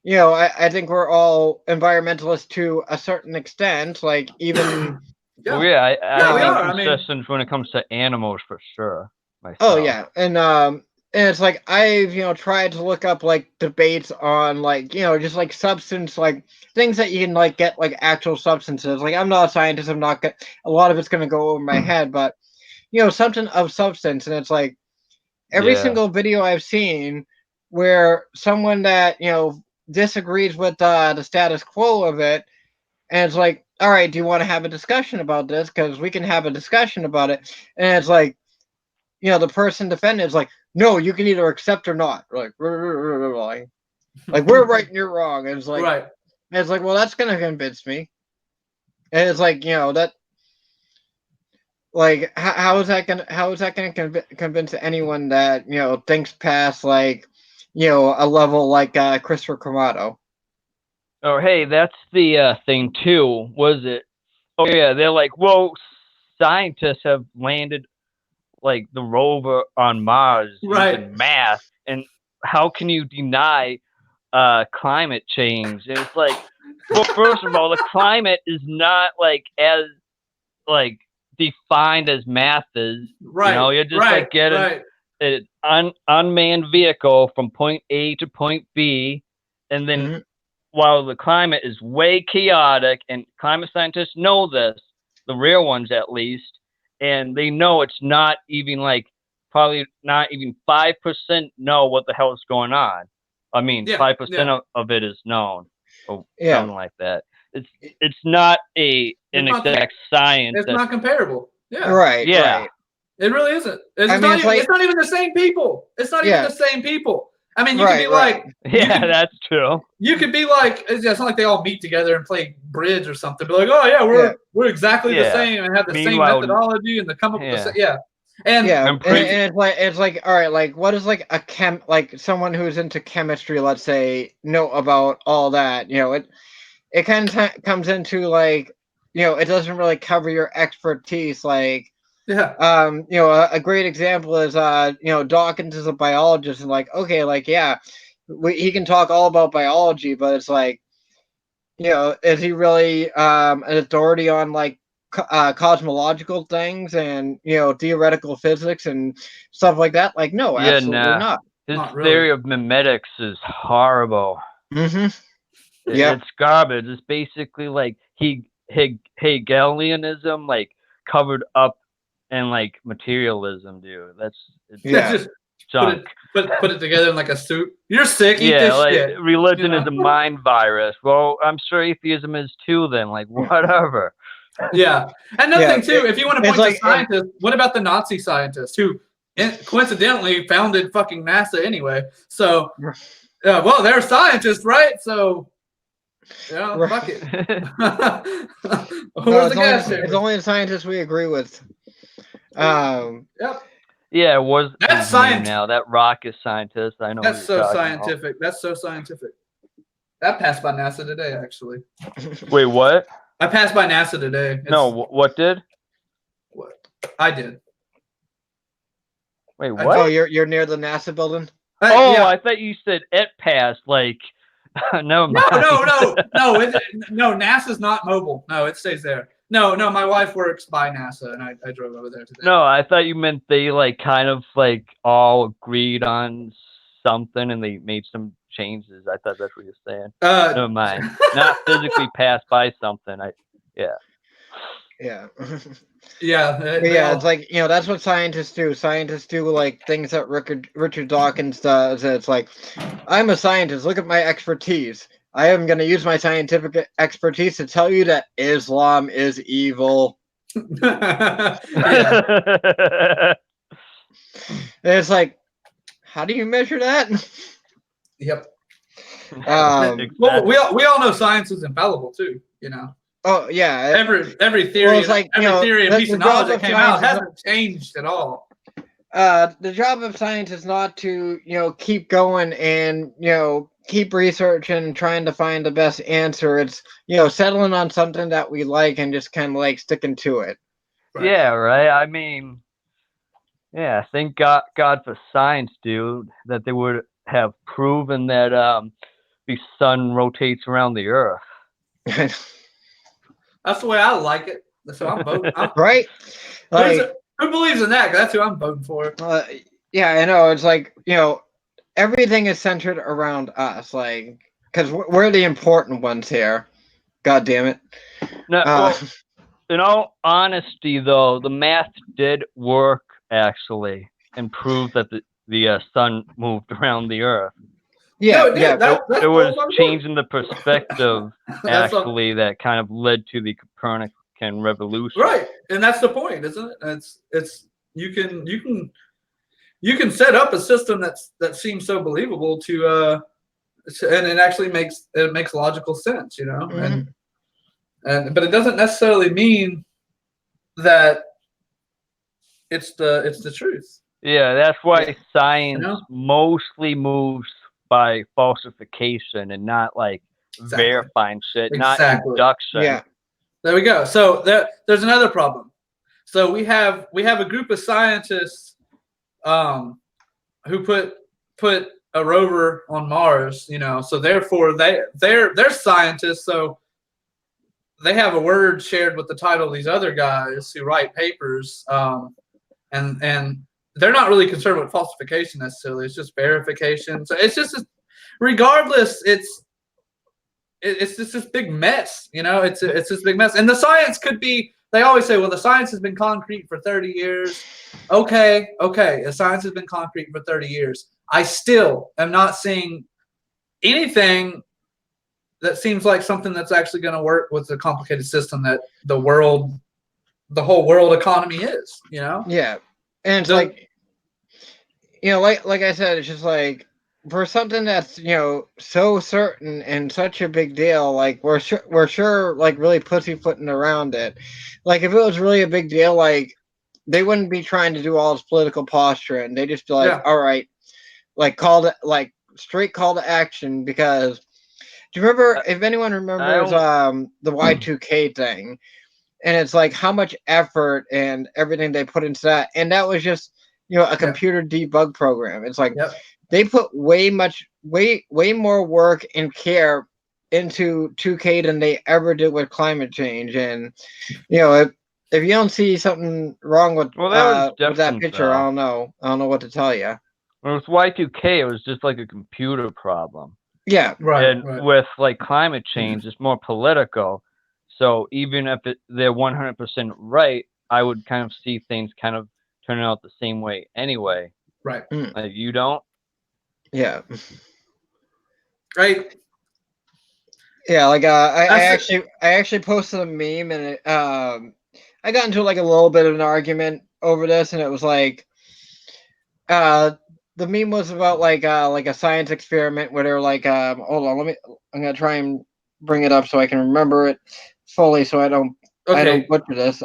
I think we're all environmentalists to a certain extent. Like, even I have concessions when it comes to animals for sure. Myself. Oh yeah, and it's like I've tried to look up like debates on like just like substance, like things that you can like get like actual substances. Like, I'm not a scientist. I'm not a lot of it's gonna go over my head, but something of substance, and it's like every single video I've seen where someone that disagrees with the status quo of it, and it's like, all right, do you want to have a discussion about this? Because we can have a discussion about it. And it's like, the person defending is like, no, you can either accept or not. Like we're right and you're wrong. And it's like, right. And it's like, well, that's gonna convince me. And it's like, that. Like, how is that gonna convince anyone that thinks past like a level like Christopher Camato? Oh, hey, that's the thing too. Was it? Oh yeah, they're like, well, scientists have landed like the rover on Mars using math, and how can you deny climate change? And it's like, well, first of all, the climate is not like as like defined as math is. Right. You're just like getting an unmanned vehicle from point A to point B, and then while the climate is way chaotic, and climate scientists know this, the real ones at least, and they know it's not even like probably not even 5% know what the hell is going on. I mean, 5% of it is known, or something like that. It's not an exact science. It's not comparable. Yeah. Right. Yeah. Right. It really isn't. It's not even the same people. It's not even the same people. I mean, you could be like, that's true. You could be like, it's not like they all meet together and play bridge or something. Be like, oh yeah, we're exactly the same and have the same methodology and come up with the And it's like all right, like what is like like someone who's into chemistry, let's say, know about all that? It kind of comes into like it doesn't really cover your expertise, like. Yeah. A great example is Dawkins is a biologist, and like, okay, like, he can talk all about biology, but it's like, is he really an authority on like cosmological things and theoretical physics and stuff like that? Like, no, absolutely not. His theory of memetics is horrible. It's garbage. It's basically like Hegelianism, like covered up and like materialism, dude. Just junk. Put it together in like a suit. You're sick. Eat this shit. Religion is a mind virus. Well, I'm sure atheism is too. Then, like, whatever. Yeah. Another thing too, if you want to point to scientists, what about the Nazi scientists who coincidentally founded fucking NASA anyway? So, well, they're scientists, right? So. Yeah, fuck it. It's only the scientists we agree with. Yep. Yeah, it was that's science now. That rocket scientist, I know. That's so scientific. That's so scientific. That passed by NASA today, actually. Wait, what? I passed by NASA today. No, what did? What? I did. Wait, what? Oh, you're near the NASA building. Yeah. I thought you said it passed. Like, never mind. No. NASA's not mobile. No, it stays there. No. My wife works by NASA, and I drove over there today. No, I thought you meant they like kind of like all agreed on something and they made some changes. I thought that's what you're saying. Never mind. Not physically passed by something. Yeah. Yeah. Yeah. It's like, that's what scientists do. Scientists do like things that Richard Dawkins does. It's like, I'm a scientist. Look at my expertise. I am going to use my scientific expertise to tell you that Islam is evil. It's like, how do you measure that? Yep. Exactly. Well, we all know science is infallible too. Oh yeah. Every theory, it's like, every theory and piece of knowledge that came out hasn't changed at all. The job of science is not to keep going and keep researching, trying to find the best answer. It's settling on something that we like and just kind of like sticking to it. Right. Yeah, right. I mean, yeah, thank God for science, dude, that they would have proven that the sun rotates around the Earth. That's the way I like it. So I'm voting. Right? Like, who believes in that? That's who I'm voting for. Yeah, I know. It's like, everything is centered around us, like, because we're the important ones here. God damn it. No, well, in all honesty, though, the math did work, actually, and proved that the sun moved around the Earth. Yeah, it was changing the perspective, actually, that kind of led to the Copernican revolution. Right, and that's the point, isn't it? It's you can set up a system that seems so believable and it actually makes logical sense, Mm-hmm. but it doesn't necessarily mean that it's the truth. Yeah, that's why science mostly moves by falsification and not like verifying shit, not induction. Yeah. There we go. So there's another problem. So we have a group of scientists who put a rover on Mars, so therefore they're scientists, so they have a word shared with the title of these other guys who write papers, and they're not really concerned with falsification necessarily. It's just verification. So it's just regardless, it's just this big mess, it's this big mess. And the science could be, they always say, well, the science has been concrete for 30 years. Okay. The science has been concrete for 30 years. I still am not seeing anything that seems like something that's actually going to work with the complicated system that the whole world economy is, Yeah. And it's like I said, it's just like, for something that's so certain and such a big deal, like we're sure like really pussyfooting around it. Like if it was really a big deal, like they wouldn't be trying to do all this political posturing. They just be like, all right, like straight call to action. Because do you remember, if anyone remembers the Y2K thing, and it's like how much effort and everything they put into that, and that was just a computer debug program. It's like they put way more work and care into 2K than they ever did with climate change. And if you don't see something wrong with that picture, I don't know what to tell you. Well, with Y2K, it was just like a computer problem. Yeah, right. And with like climate change, it's more political. So even if they're 100% right, I would kind of see things kind of turning out the same way anyway. Right. Like you don't. Yeah. Right. Yeah, like I actually posted a meme, and I got into like a little bit of an argument over this, and it was like the meme was about like a science experiment where they're like hold on, I'm gonna try and bring it up so I can remember it fully, so I don't butcher this.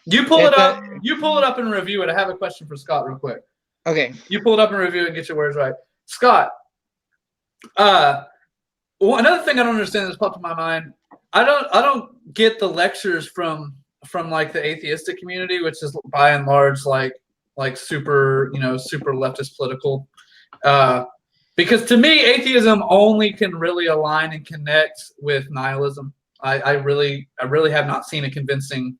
You pull it up. You pull it up and review it. I have a question for Scott, real quick. Okay. You pull it up and review it and get your words right, Scott. Another thing I don't understand that's popped in my mind. I don't get the lectures from like the atheistic community, which is by and large like like super, super leftist political. Because to me, atheism only can really align and connect with nihilism. I really have not seen a convincing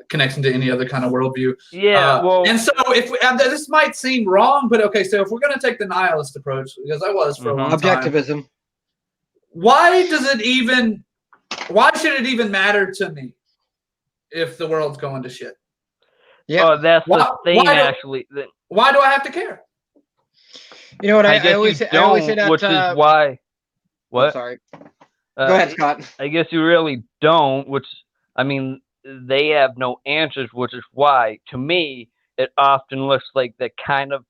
connection to any other kind of worldview. Yeah, and so if this might seem wrong, but okay, so if we're going to take the nihilist approach, because I was for a long time, objectivism. Why should it even matter to me if the world's going to shit? Yeah. Oh, that's the thing, actually. Why do I have to care? You know what? I always say that. Which is why. What? Oh, sorry. Go ahead, Scott. I guess you really don't. Which, I mean, they have no answers. Which is why, to me, it often looks like they kind of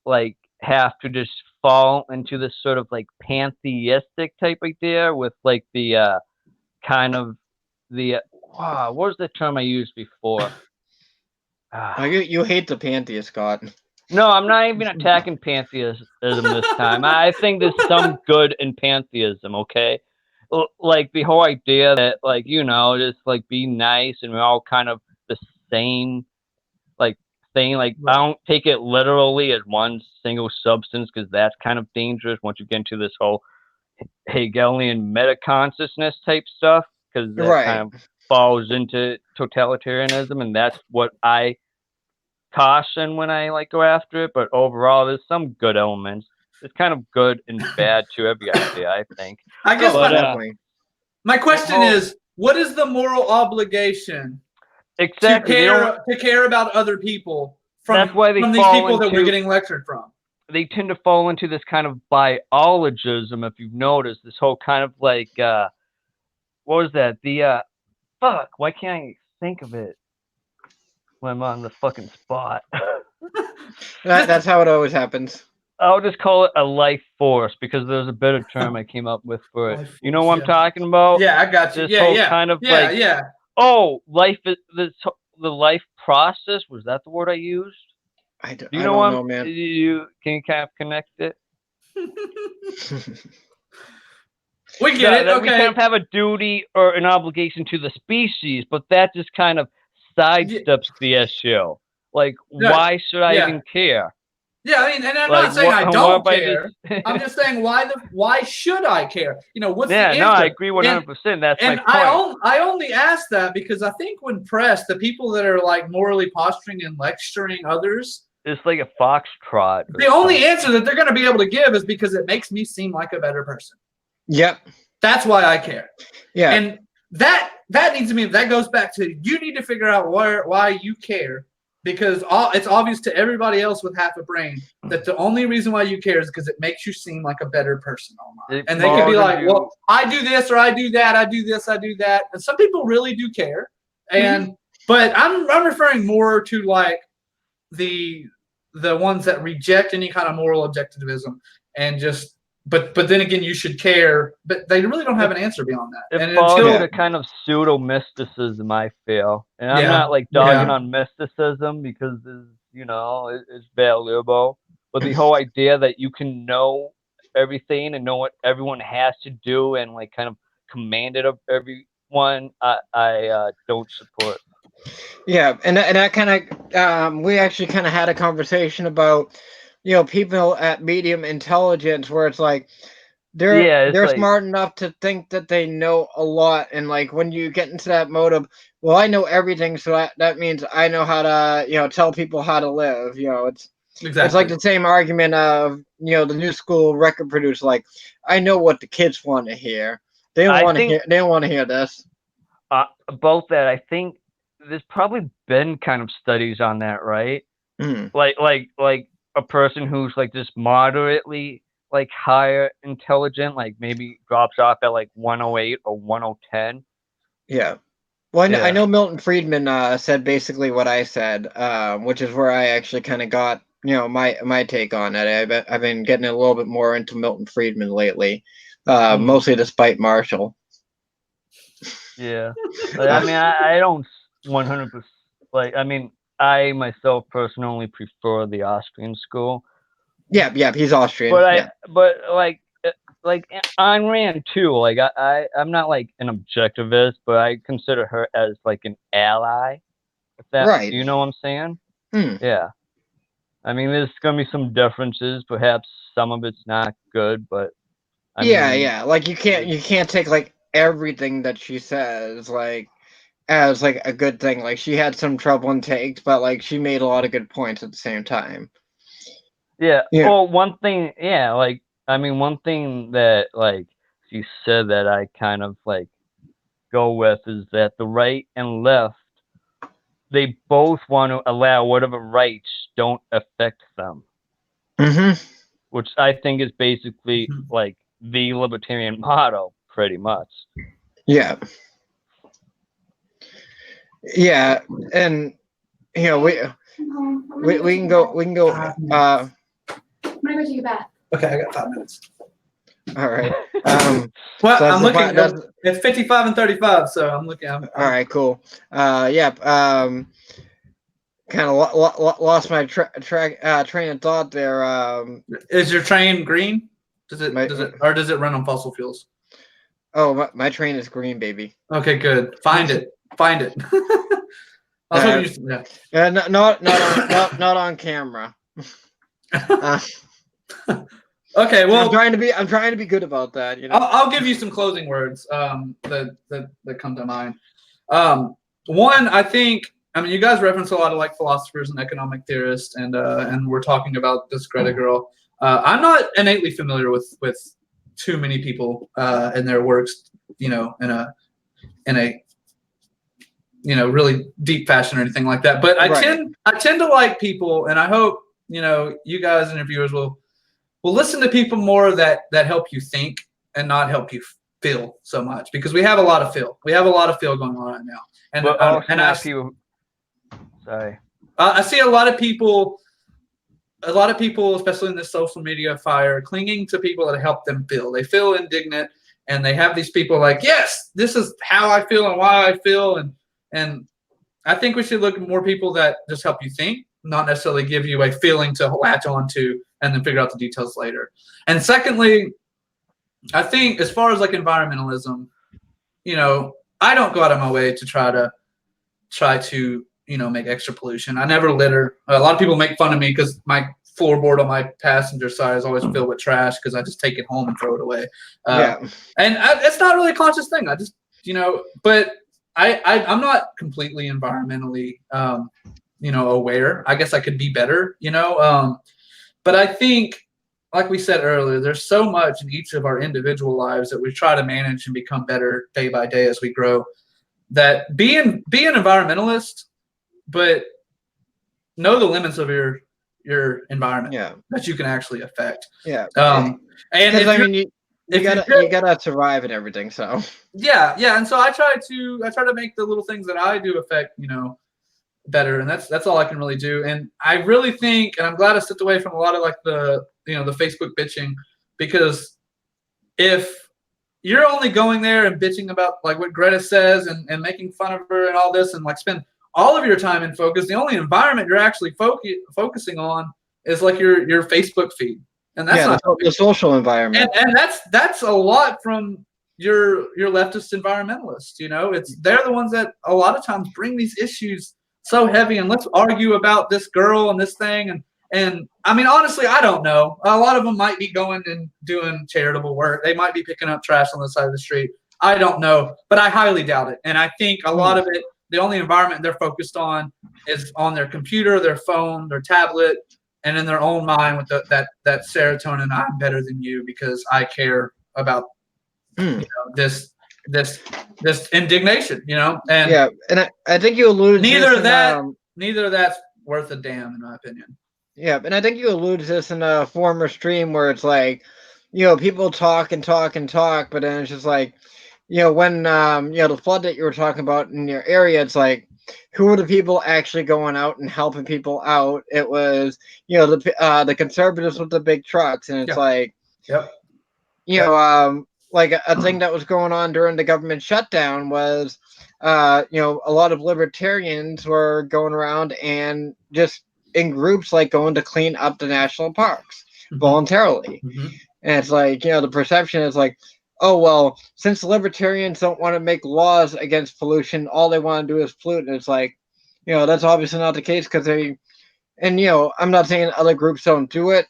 like have to just fall into this sort of like pantheistic type idea with like the kind of the what was the term I used before? You hate the pantheist, Scott. No, I'm not even attacking pantheism this time. I think there's some good in pantheism, okay? Like the whole idea that, like, just like be nice and we're all kind of the same, like, thing. Like, I don't take it literally as one single substance because that's kind of dangerous once you get into this whole Hegelian metaconsciousness type stuff because that kind of falls into totalitarianism, and that's what I caution when I like go after it. But overall, there's some good elements. It's kind of good and bad to every idea, I think. I guess my question is, what is the moral obligation to care about other people from these people that we're getting lectured from? They tend to fall into this kind of biologism, if you've noticed, this whole kind of like, what was that? Why can't I think of it when I'm on the fucking spot? That's how it always happens. I'll just call it a life force because there's a better term I came up with for it. You know what I'm talking about? Yeah, I got you. This whole kind of life is the life process. Was that the word I used? Do you know, man. Can you kind of connect it? We get it. Okay. We kind of have a duty or an obligation to the species, but that just kind of sidesteps the issue. Like, why should I even care? Yeah, I mean, and I'm not saying I don't care. I'm just saying why should I care? What's the answer? No, I agree 100%. That's my point. I only ask that because I think when pressed, the people that are like morally posturing and lecturing others, it's like a foxtrot. The only answer that they're going to be able to give is because it makes me seem like a better person. Yep. That's why I care. Yeah. And that needs to mean that goes back to you need to figure out why you care. Because it's obvious to everybody else with half a brain that the only reason why you care is because it makes you seem like a better person online. And they can be like, well, I do this or I do that, I do this, I do that. And some people really do care. But I'm referring more to like the ones that reject any kind of moral objectivism and just but then again you should care, but they really don't have an answer beyond that. It falls into kind of pseudo mysticism, I feel. And I'm not like dogging on mysticism because it's valuable. But the whole idea that you can know everything and know what everyone has to do and like kind of command it of everyone, I don't support. Yeah, and that kind of we actually kind of had a conversation about people at medium intelligence where it's like they're smart enough to think that they know a lot, and like when you get into that mode of, well, I know everything, so that means I know how to tell people how to live. It's like the same argument of the new school record producer, like, I know what the kids want to hear. They don't want to hear this. About that, I think there's probably been kind of studies on that, right? Like a person who's like just moderately like higher intelligent, like maybe drops off at like 108 or 110. Yeah. Well, I know Milton Friedman said basically what I said, which is where I actually kind of got my take on it. I've been getting a little bit more into Milton Friedman lately, mostly despite Marshall. Yeah, I mean, I don't 100%. Like, I mean, I myself personally prefer the Austrian school. Yeah, he's Austrian. But like Ayn Rand too. Like I'm not like an objectivist, but I consider her as like an ally. Right. Do you know what I'm saying? Yeah. I mean, there's gonna be some differences. Perhaps some of it's not good, but I mean, yeah. Like you can't take like everything that she says like as like a good thing. Like she had some trouble in takes, but like she made a lot of good points at the same time. yeah. Yeah. Or one thing, yeah. Like, I mean, one thing that like she said that I kind of like go with is that the right and left, they both want to allow whatever rights don't affect them, which I think is basically like the libertarian motto, pretty much. Yeah. Yeah, and you know we can go I'm gonna go take a bath. Okay, I got 5 minutes. All right. Well, so I'm looking. It's 55 and 35, so I'm looking. All right, cool. Yeah. Kind of lost my train of thought there. Is your train green? Does it run on fossil fuels? Oh, my train is green, baby. Okay, good. Find it. Find it. I was hoping you. Yeah. Not on camera. Okay, well, I'm trying to be good about that. You know, I'll give you some closing words that come to mind. One, I think, I mean, you guys reference a lot of like philosophers and economic theorists, and we're talking about this Greta girl. I'm not innately familiar with too many people and their works, you know, in a really deep fashion or anything like that. But I tend to like people, and I hope you guys and your viewers will listen to people more that help you think and not help you feel so much, because we have a lot of feel. We have a lot of feel going on right now, and Sorry. I see a lot of people, especially in this social media fire, clinging to people that help them feel. They feel indignant, and they have these people like, yes, this is how I feel and why I feel, and I think we should look at more people that just help you think, not necessarily give you a feeling to latch onto and then figure out the details later. And secondly, I think as far as like environmentalism, I don't go out of my way to try to make extra pollution. I never litter. A lot of people make fun of me because my floorboard on my passenger side is always filled with trash because I just take it home and throw it away. And it's not really a conscious thing. I just, but I'm not completely environmentally, aware. I guess I could be better, but I think, like we said earlier, there's so much in each of our individual lives that we try to manage and become better day by day as we grow, that be an environmentalist, but know the limits of your environment that you can actually affect. Yeah. And I mean, you gotta survive and everything. So yeah. And so I try to make the little things that I do affect, better, and that's all I can really do. And I really think, and I'm glad I stepped away from a lot of like the Facebook bitching, because if you're only going there and bitching about like what Greta says and making fun of her and all this, and like spend all of your time in focus, the only environment you're actually focusing on is like your Facebook feed, and that's not the social environment. And that's a lot from your leftist environmentalists. They're the ones that a lot of times bring these issues so heavy, and let's argue about this girl and this thing, and I mean, honestly, I don't know. A lot of them might be going and doing charitable work. They might be picking up trash on the side of the street. I don't know, but I highly doubt it. And I think a lot of it, the only environment they're focused on is on their computer, their phone, their tablet, and in their own mind with that serotonin. I'm better than you because I care about this indignation. And and I think you alluded neither to of that's worth a damn, in my opinion. Yeah, and I think you alluded to this in a former stream where it's like, people talk and talk and talk, but then it's just like, when the flood that you were talking about in your area, it's like, who were the people actually going out and helping people out? It was, the conservatives with the big trucks, and it's like, like a thing that was going on during the government shutdown was, a lot of libertarians were going around and just in groups like going to clean up the national parks voluntarily. And it's like, the perception is like, oh, well, since libertarians don't want to make laws against pollution, all they want to do is pollute. And it's like, that's obviously not the case, because they and I'm not saying other groups don't do it,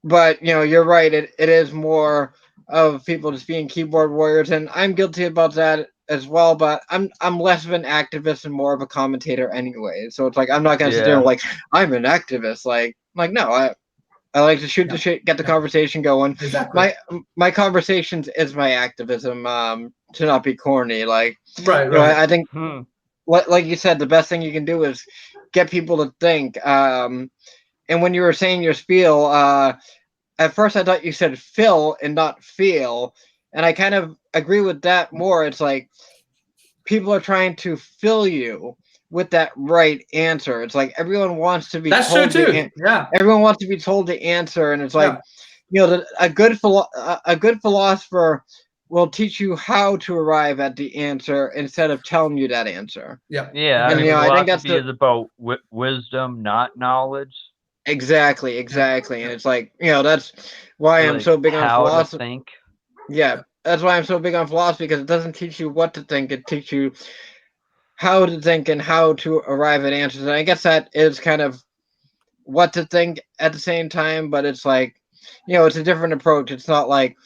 but you're right. It is more of people just being keyboard warriors, and I'm guilty about that as well. But I'm less of an activist and more of a commentator anyway. So it's like I'm not gonna sit there and like I'm an activist. Like no, I like to shoot the shit, get the conversation going. Exactly. My conversations is my activism. To not be corny, like right. I think, like you said, the best thing you can do is get people to think. And when you were saying your spiel, at first I thought you said fill and not feel, and I kind of agree with that more. It's like people are trying to fill you with that right answer. It's like everyone wants to be That's told true too. everyone wants to be told the answer, and it's like a good philosopher will teach you how to arrive at the answer instead of telling you that answer. Yeah. Yeah. And I think that's is about wisdom, not knowledge. Exactly. And it's like, that's why I'm so big on philosophy. Think. Yeah, that's why I'm so big on philosophy, because it doesn't teach you what to think, it teaches you how to think and how to arrive at answers. And I guess that is kind of what to think at the same time, but it's like, it's a different approach. It's not like,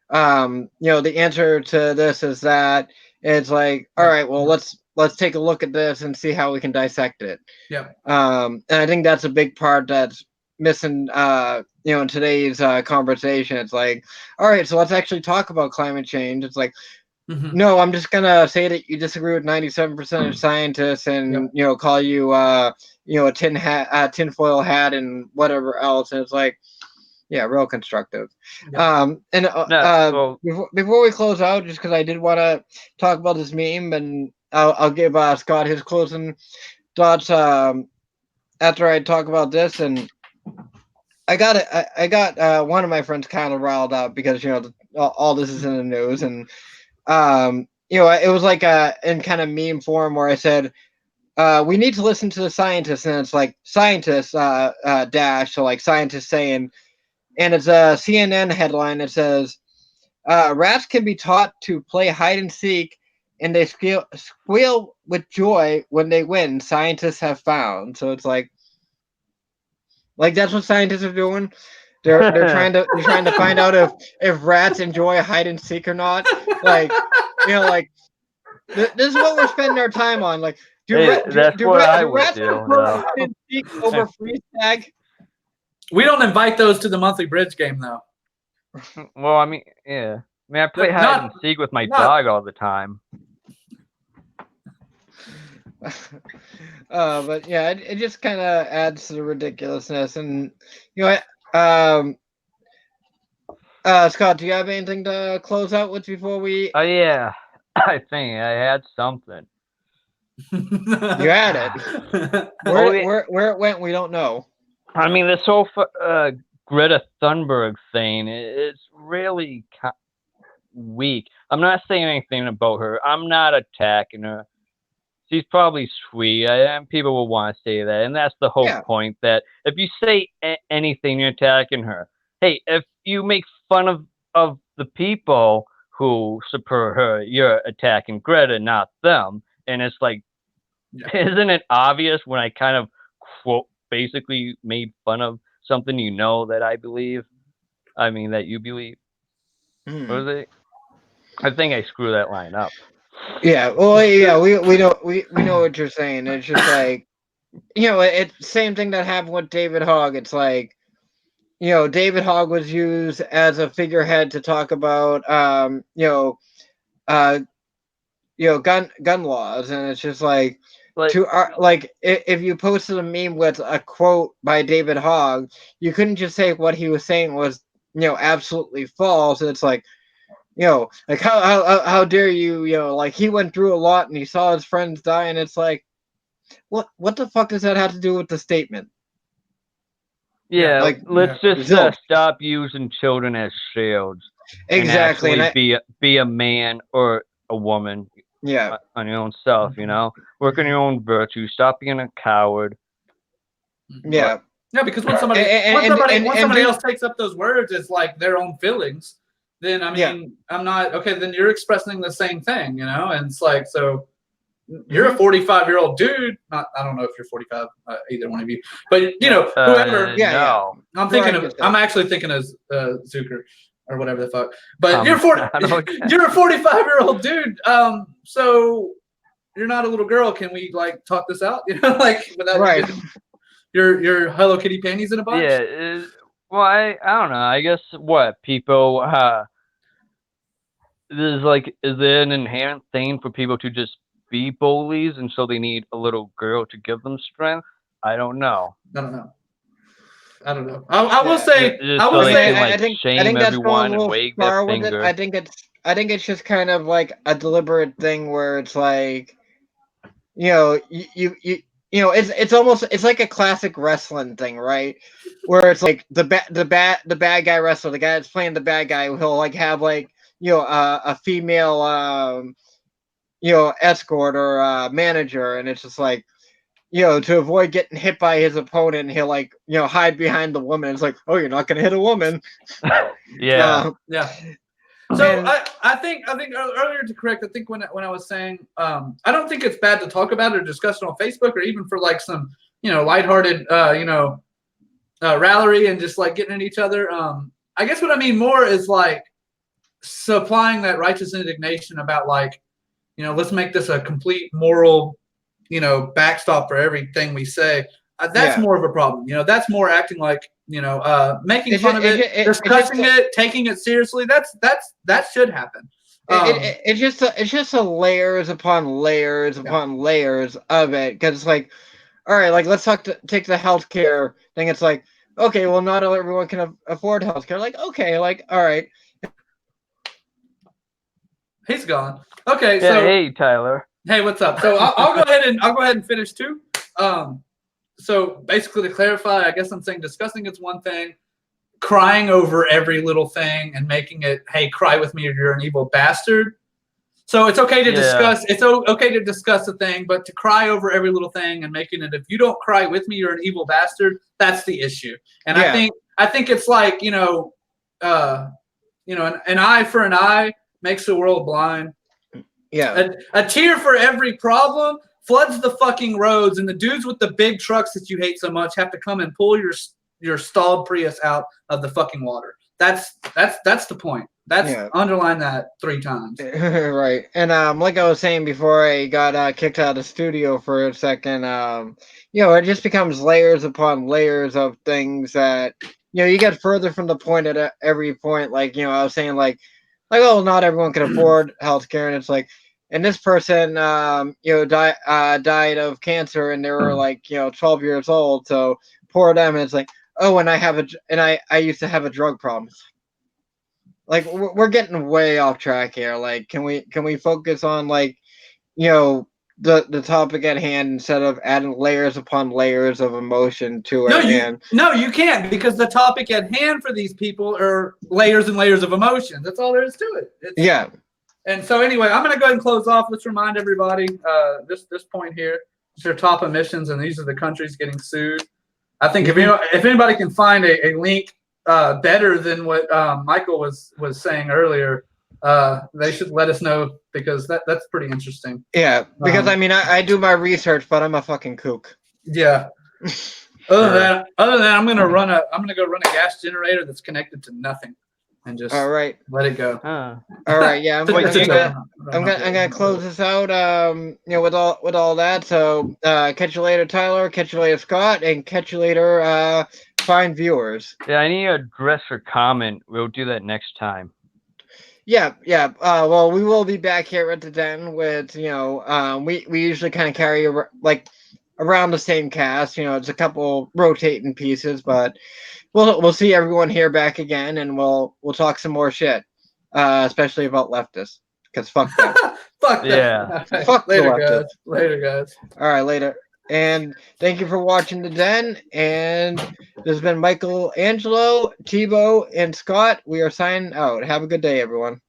the answer to this is that. It's like, all right, well, let's take a look at this and see how we can dissect it. Yeah. And I think that's a big part that's missing, in today's conversation. It's like, all right, so let's actually talk about climate change. It's like, no, I'm just gonna say that you disagree with 97% of scientists, and call you a tinfoil hat, and whatever else. And it's like, yeah, real constructive. And before we close out, just because I did want to talk about this meme, and I'll give Scott his closing thoughts after I talk about this. And I got one of my friends kind of riled up because all this is in the news, and it was like in kind of meme form where I said, we need to listen to the scientists, and it's like scientists dash, so like scientists saying, and it's a CNN headline. It says, rats can be taught to play hide and seek, and they squeal with joy when they win, scientists have found. So it's like that's what scientists are doing. They're trying to find out if rats enjoy hide and seek or not. Like, this is what we're spending our time on. Like, do rats prefer hide and seek over freeze tag? We don't invite those to the monthly bridge game, though. Well, I play hide and seek with my dog all the time. But yeah, it just kind of adds to the ridiculousness. And Scott, do you have anything to close out with before we? Oh yeah, I think I had something. You had it. Where it went, we don't know. I mean, this whole Greta Thunberg thing, it's really weak. I'm not saying anything about her. I'm not attacking her. She's probably sweet, and people will want to say that. And that's the whole point, that if you say anything, you're attacking her. Hey, if you make fun of the people who support her, you're attacking Greta, not them. And it's like, isn't it obvious when I kind of quote, basically made fun of something that I believe? I mean, that you believe. What was it? I think I screwed that line up. Yeah, well, yeah, we know what you're saying. It's just like, it's same thing that happened with David Hogg. It's like, David Hogg was used as a figurehead to talk about, gun laws, and it's just like if you posted a meme with a quote by David Hogg, you couldn't just say what he was saying was absolutely false. It's like, like how dare you, like he went through a lot and he saw his friends die, and it's like, what the fuck does that have to do with the statement? Yeah, like let's just stop using children as shields. Exactly, and be a man or a woman. Yeah, on your own self, work on your own virtue. Stop being a coward. Yeah, because when somebody else takes up those words as like their own feelings, then I mean, I'm not okay. Then you're expressing the same thing, and it's like, so you're a 45-year-old dude. I don't know if you're 45, either one of you, but you know, whoever. No. I'm actually thinking of Zucker or whatever the fuck. But you're 40. You're a 45-year-old dude. So you're not a little girl. Can we like talk this out? You know, like without your Hello Kitty panties in a bunch. Yeah. Well, I don't know. I guess what people is there an inherent thing for people to just be bullies, and so they need a little girl to give them strength? I don't know. I don't know. I will say. I think that's going a little far with it. I think it's just kind of like a deliberate thing where it's like, you know, it's like a classic wrestling thing, right? Where it's like the bad guy wrestler, the guy that's playing the bad guy, he'll like have like, you know, a female you know, escort or manager, and it's just like, you know, to avoid getting hit by his opponent, he'll like, you know, hide behind the woman. It's like, oh, you're not gonna hit a woman. Yeah. So I think earlier to correct, I think when I was saying I don't think it's bad to talk about it or discuss it on Facebook or even for like some, you know, lighthearted raillery and just like getting at each other. I guess what I mean more is like supplying that righteous indignation about like, you know, let's make this a complete moral, you know, backstop for everything we say. That's more of a problem. You know, that's more acting like, you know, making fun of it, discussing it, taking it seriously. That should happen. It's just a layers upon layers upon layers of it, because it's like, all right, like let's take the healthcare thing. It's like, okay, well, not everyone can afford healthcare. Like, okay, like, all right. He's gone. Okay, yeah, so hey Tyler. Hey, what's up? So I'll go ahead and finish too. So basically to clarify, I guess I'm saying discussing it's one thing, crying over every little thing and making it, hey, cry with me or you're an evil bastard. So it's okay to discuss. It's okay to discuss a thing, but to cry over every little thing and making it, if you don't cry with me, you're an evil bastard. That's the issue. And I think it's like, you know, an eye for an eye makes the world blind. Yeah. A tear for every problem floods the fucking roads, and the dudes with the big trucks that you hate so much have to come and pull your stalled Prius out of the fucking water. That's the point. Underline that 3 times. Right. And like I was saying before I got kicked out of the studio for a second, you know, it just becomes layers upon layers of things that, you know, you get further from the point at every point. Like, you know, I was saying like, oh, not everyone can afford healthcare, and it's like, and this person, you know, died of cancer, and they were like, you know, 12 years old. So poor them. And it's like, oh, and I used to have a drug problem. Like, we're getting way off track here. Like, can we focus on like, you know, the topic at hand instead of adding layers upon layers of emotion to it? No, you can't, because the topic at hand for these people are layers and layers of emotion. That's all there is to it. And so anyway, I'm going to go ahead and close off. Let's remind everybody this point here. It's your top emissions, and these are the countries getting sued. I think if anybody can find a link better than what Michael was saying earlier, they should let us know, because that's pretty interesting. Yeah, because I mean, I do my research, but I'm a fucking kook. Yeah. Other than that, I'm gonna go run a gas generator that's connected to nothing, and just let it go. All right, yeah, I'm gonna close this out. You know, with all that. So catch you later, Tyler. Catch you later, Scott, and catch you later, fine viewers. Yeah, I need an address or comment. We'll do that next time. Yeah. Well, we will be back here at the den with, you know, we usually kind of carry like around the same cast. You know, it's a couple rotating pieces, but we'll see everyone here back again, and we'll talk some more shit, especially about leftists, because fuck them. Fuck them. Yeah. Fuck later, guys. Later, guys. All right, later. And thank you for watching the Den. And this has been Michael, Angelo, Tebow, and Scott. We are signing out. Have a good day, everyone.